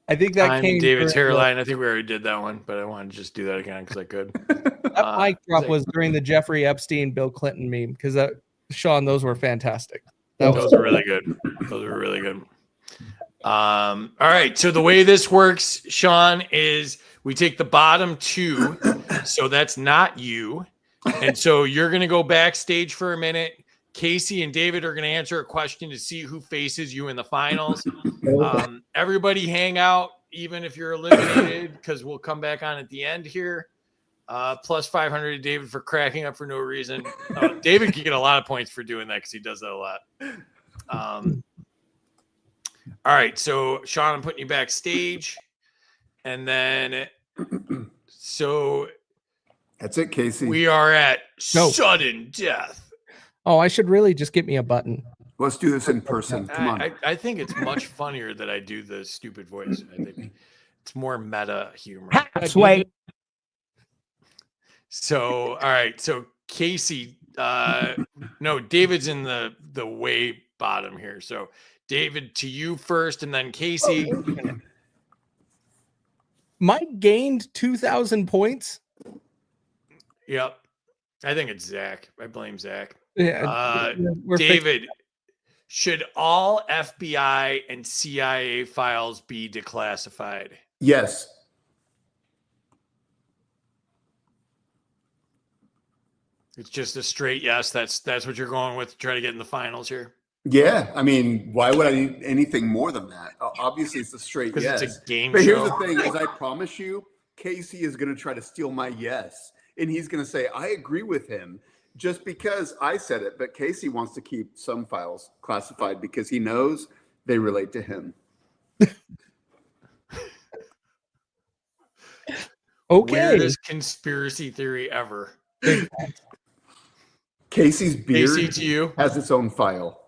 I think that I'm came David's during hairline. I think we already did that one, but I wanted to just do that again because I could. that mic drop was during the Jeffrey Epstein, Bill Clinton meme because Sean, those were fantastic. Those are really good. Those are really good. All right. So the way this works, Sean, is we take the bottom two. So that's not you. And so you're going to go backstage for a minute. Casey and David are going to answer a question to see who faces you in the finals. Everybody hang out, even if you're eliminated, because we'll come back on at the end here. Plus 500 to David for cracking up for no reason. David can get a lot of points for doing that because he does that a lot. All right, so Sean, I'm putting you backstage, and then so That's it, Casey. we are at Go. sudden death. Oh, I should really just get me a button. Let's do this in person. Come on. I think it's much funnier that I do the stupid voice. I think it's more meta humor. Sway. So, all right. So Casey, no, David's in the way bottom here. So David, to you first, and then Casey. Mike gained 2,000 points. Yep. I think it's Zach. I blame Zach. Yeah, we're David, should all FBI and CIA files be declassified? Yes. It's just a straight yes. That's what you're going with to try to get in the finals here. Yeah. I mean, why would I need anything more than that? Obviously, it's a straight Because yes. it's a game But show. here's the thing: is I promise you, Casey is going to try to steal my yes, and he's going to say I agree with him just because I said it. But Casey wants to keep some files classified because he knows they relate to him. okay. Weirdest conspiracy theory ever. Casey's beard Casey, to you. has its own file.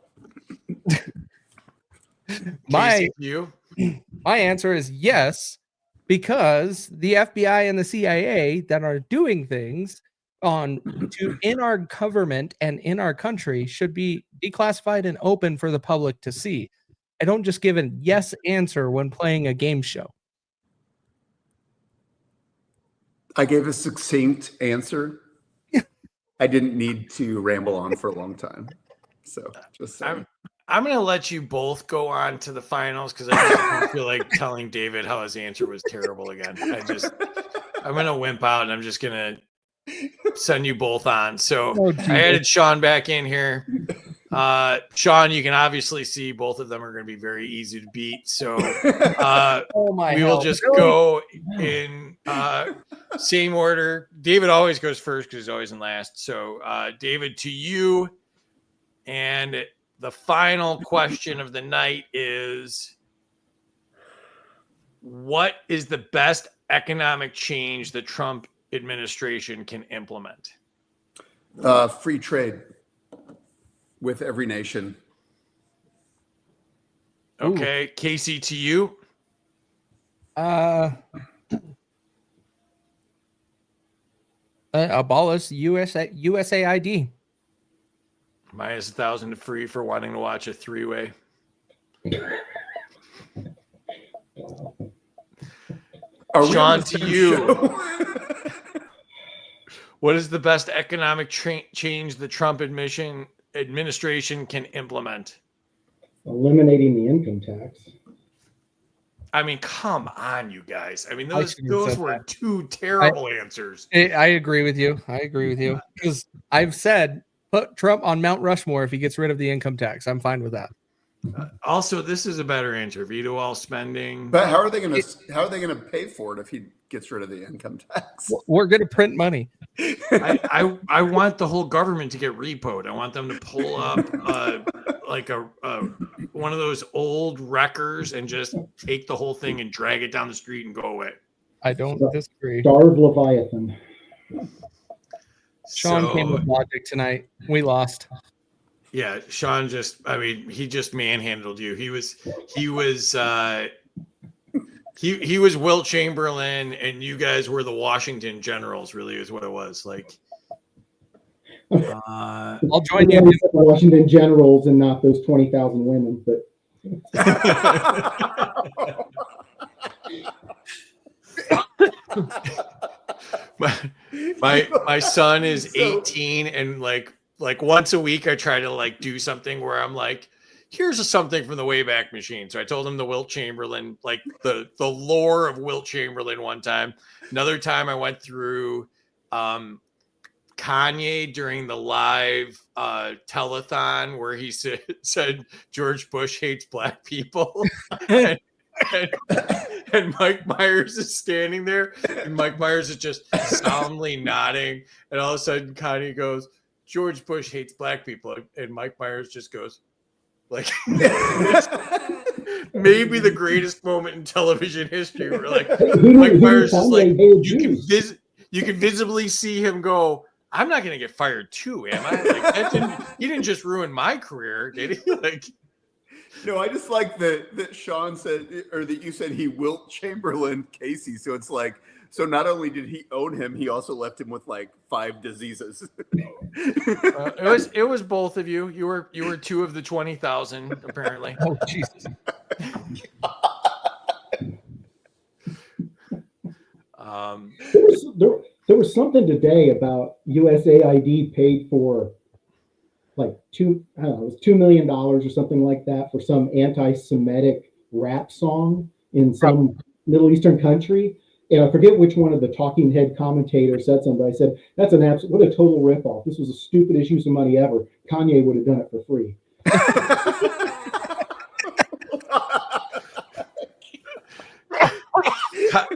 My Casey, to you. my answer is yes, because the FBI and the CIA that are doing things in our government and in our country should be declassified and open for the public to see. I don't just give a yes answer when playing a game show. I gave a succinct answer. I didn't need to ramble on for a long time. So just saying. I'm going to let you both go on to the finals because I just don't feel like telling David how his answer was terrible again. I'm going to wimp out and I'm just going to send you both on. So I added Sean back in here. Sean, you can obviously see both of them are going to be very easy to beat. So we will just go in same order. David always goes first because he's always in last. So David, to you. And the final question of the night is, what is the best economic change the Trump administration can implement? Free trade with every nation. Okay, Casey, to you. Abolish USAID. Minus 1,000 to free for wanting to watch a three-way. Sean, to you. What is the best economic change the Trump administration can implement? Eliminating the income tax. I mean, come on, you guys. I mean, I those shouldn't have said were that. two terrible answers. I agree with you. Because I've said put Trump on Mount Rushmore if he gets rid of the income tax. I'm fine with that. Also, this is a better answer. Veto all spending. But how are they going to pay for it if he gets rid of the income tax? We're going to print money. I want the whole government to get repoed. I want them to pull up like a one of those old wreckers and just take the whole thing and drag it down the street and go away. I don't disagree. Starve Leviathan. Sean came with logic tonight. We lost. Yeah, Sean he just manhandled you. He was Wilt Chamberlain and you guys were the Washington Generals, really is what it was. Like I'll join you. The Washington Generals and not those 20,000 women, but my son is 18 and like once a week I try to like do something where I'm like, here's something from the Wayback Machine. So I told him the Wilt Chamberlain, like the lore of Wilt Chamberlain one time. Another time I went through Kanye during the live telethon where he said George Bush hates black people. and Mike Myers is standing there and Mike Myers is just solemnly nodding. And all of a sudden Kanye goes, George Bush hates black people. And Mike Myers just goes, like, maybe the greatest moment in television history where like Mike Myers is like, you can visibly see him go, I'm not going to get fired too, am I? Like, he didn't just ruin my career, did he? Like, no, I just like that Sean said, or that you said he Wilt Chamberlain Casey. So it's like, so not only did he own him, he also left him with like 5 diseases. It was both of you. You were 2 of the 20,000 apparently. Oh Jesus. There was something today about USAID paid for like $2 million or something like that for some anti-Semitic rap song in some Middle Eastern country. And I forget which one of the talking head commentators said something. I said, that's what a total ripoff. This was the stupidest use of money ever. Kanye would have done it for free.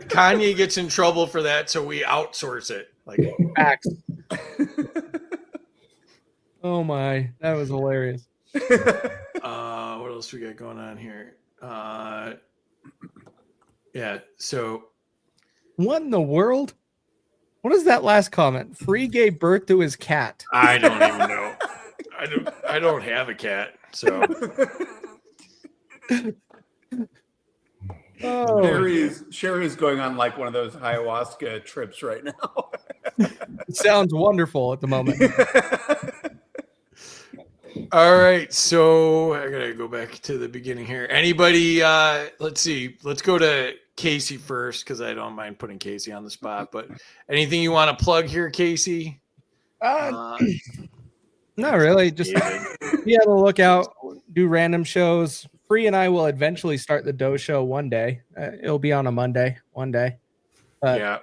Kanye gets in trouble for that, so we outsource it. Like facts. Oh my, that was hilarious. What else we got going on here? Yeah, so what in the world? What is that last comment? Free gave birth to his cat. I don't even know. I don't have a cat, so Sherry is going on like one of those ayahuasca trips right now. It sounds wonderful at the moment. All right, so I gotta go back to the beginning here. Anybody? Let's see. Let's go to Casey first because I don't mind putting Casey on the spot. But anything you want to plug here, Casey? Not really. Just be on the lookout. Do random shows. Free and I will eventually start the Doe Show one day. It'll be on a Monday one day. Yeah,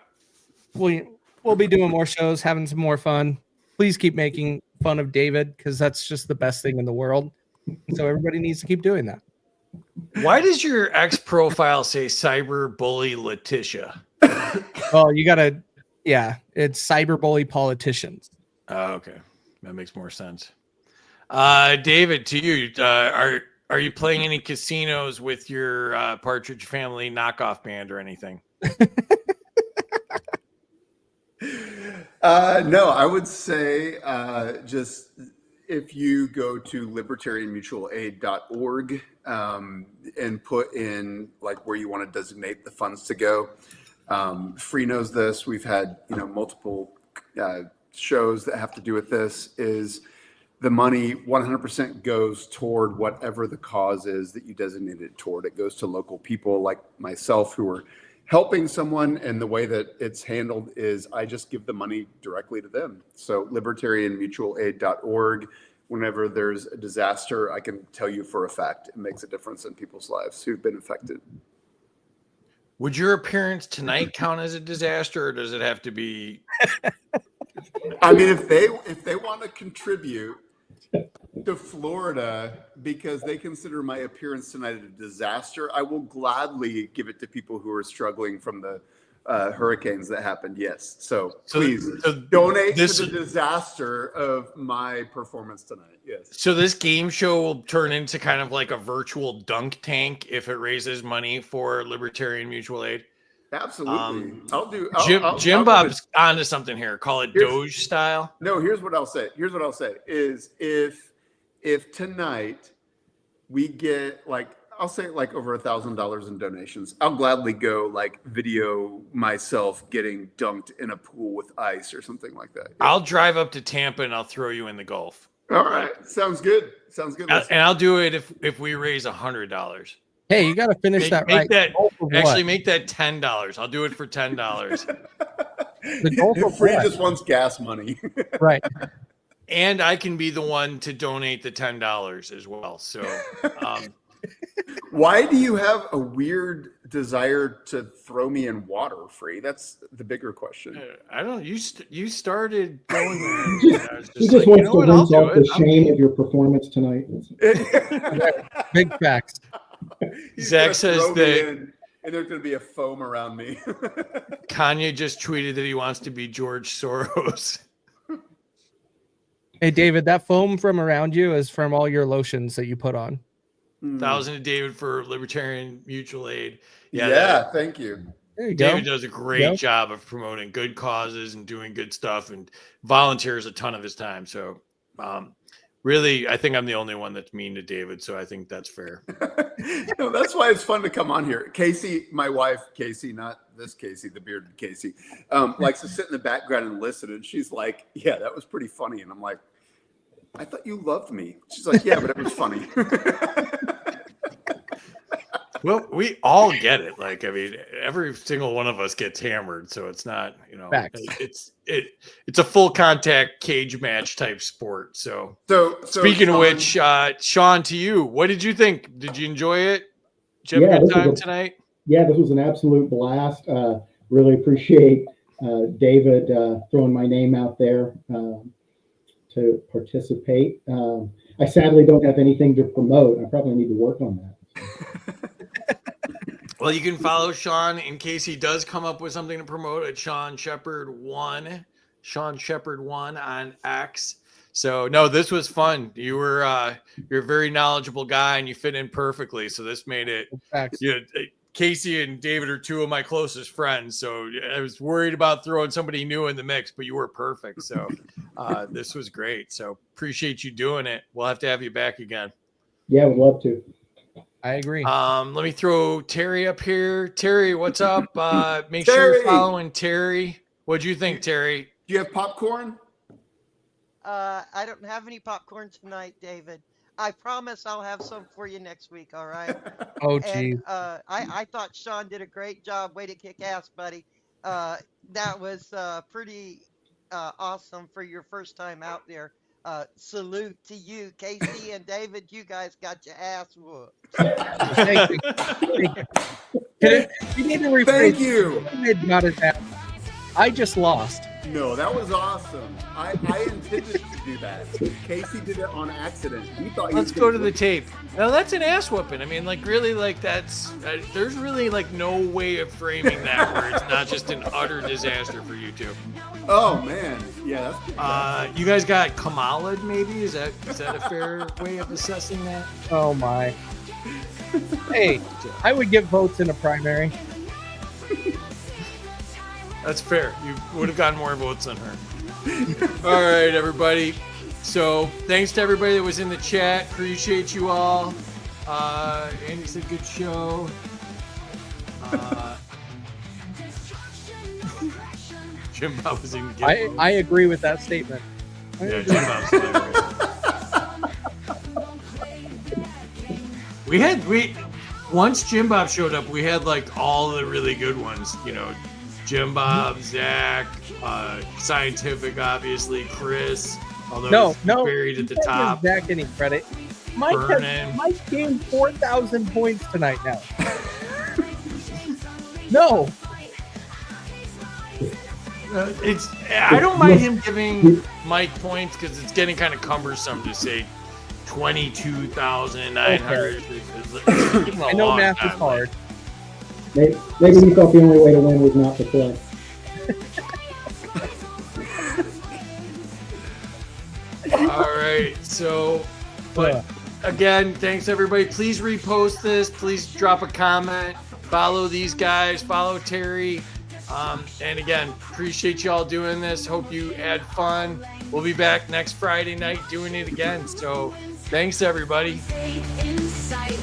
we'll be doing more shows, having some more fun. Please keep making fun of David because that's just the best thing in the world. So everybody needs to keep doing that. Why does your ex profile say cyber bully Letitia? Well, you gotta, it's cyberbully politicians. Oh, okay, that makes more sense. David, to you, are you playing any casinos with your Partridge Family knockoff band or anything? No, I would say just if you go to libertarianmutualaid.org and put in like where you want to designate the funds to go. Free knows this. We've had multiple shows that have to do with this is the money 100% goes toward whatever the cause is that you designate it toward. It goes to local people like myself who are helping someone, and the way that it's handled is I just give the money directly to them. So libertarianmutualaid.org. Whenever there's a disaster, I can tell you for a fact it makes a difference in people's lives who've been affected. Would your appearance tonight count as a disaster, or does it have to be? I mean, if they want to contribute to Florida because they consider my appearance tonight a disaster, I will gladly give it to people who are struggling from the hurricanes that happened. Yes. So please donate to the disaster of my performance tonight. Yes. So this game show will turn into kind of like a virtual dunk tank if it raises money for Libertarian Mutual Aid. Absolutely. Jim Bob's onto something here. Call it Doge style. No, here's what I'll say is if tonight we get I'll say over $1,000 in donations, I'll gladly go video myself getting dunked in a pool with ice or something like that. Yeah. I'll drive up to Tampa and I'll throw you in the Gulf. All right. Sounds good. And I'll do it if we raise $100. Hey, you got to finish that right. Make that $10. I'll do it for $10. The goal for Free just wants gas money. Right. And I can be the one to donate the $10 as well. So, why do you have a weird desire to throw me in water, Free? That's the bigger question. I don't. You started going there. He just wants to rinse off the shame of your performance tonight. Big facts. Zach says that, and there's going to be a foam around me. Kanye just tweeted that he wants to be George Soros. Hey, David, that foam from around you is from all your lotions that you put on. 1,000 to David for Libertarian Mutual Aid. Yeah, thank you. There you David go. does a great job of promoting good causes and doing good stuff, and volunteers a ton of his time. So, really, I think I'm the only one that's mean to David, so I think that's fair. That's why it's fun to come on here. Casey, my wife, Casey, not this Casey, the bearded Casey, likes to sit in the background and listen, and she's like, yeah, that was pretty funny. And I'm like, I thought you loved me. She's like, yeah, but it was funny. Well, we all get it. Every single one of us gets hammered, so it's not, Facts. it's a full contact cage match type sport. So speaking of which, Sean, to you, what did you think? Did you enjoy it? Did you have a good time tonight? Yeah, this was an absolute blast. Really appreciate David throwing my name out there to participate. I sadly don't have anything to promote. I probably need to work on that. Well, you can follow Sean in case he does come up with something to promote at Sean Shepherd 1 on X. So no, this was fun. You're a very knowledgeable guy and you fit in perfectly. So this made it. Casey and David are two of my closest friends. So I was worried about throwing somebody new in the mix, but you were perfect. So this was great. So appreciate you doing it. We'll have to have you back again. Yeah, would love to. I agree. Let me throw Terry up here. Terry, what's up? Make sure you're following Terry. What'd you think, Terry? Do you have popcorn? I don't have any popcorn tonight, David. I promise I'll have some for you next week. All right. Oh, geez. And I thought Sean did a great job. Way to kick ass, buddy. That was pretty awesome for your first time out there. Salute to you, Casey and David. You guys got your ass whooped. Thank you. You need to rephrase. Thank you. Not as bad. I just lost. No, that was awesome. I intended to do that. Casey did it on accident. He thought. Let's go to the tape. No, that's an ass whooping. I mean, really, that's there's really no way of framing that where it's not just an utter disaster for you two. Oh man, yeah. That's you guys got Kamala, maybe? Is that a fair way of assessing that? Oh my. Hey, I would get votes in a primary. That's fair. You would have gotten more votes than her. All right, everybody. So thanks to everybody that was in the chat. Appreciate you all. Andy said good show. Jim Bob was in. I agree with that statement. Yeah, Jim Bob's hilarious. Once Jim Bob showed up, we had like all the really good ones. You know, Jim Bob, Zach, Scientific, obviously, Chris. Although No, buried at the you can't top. give Zach any credit. Mike gained 4,000 points tonight now. No. I don't mind him giving Mike points because it's getting kind of cumbersome to say 22,900. I know math is hard. Maybe he thought the only way to win was not to play. All right, so, but again, thanks everybody. Please repost this. Please drop a comment. Follow these guys. Follow Terry. And again, appreciate y'all doing this. Hope you had fun. We'll be back next Friday night doing it again. So thanks everybody. Inside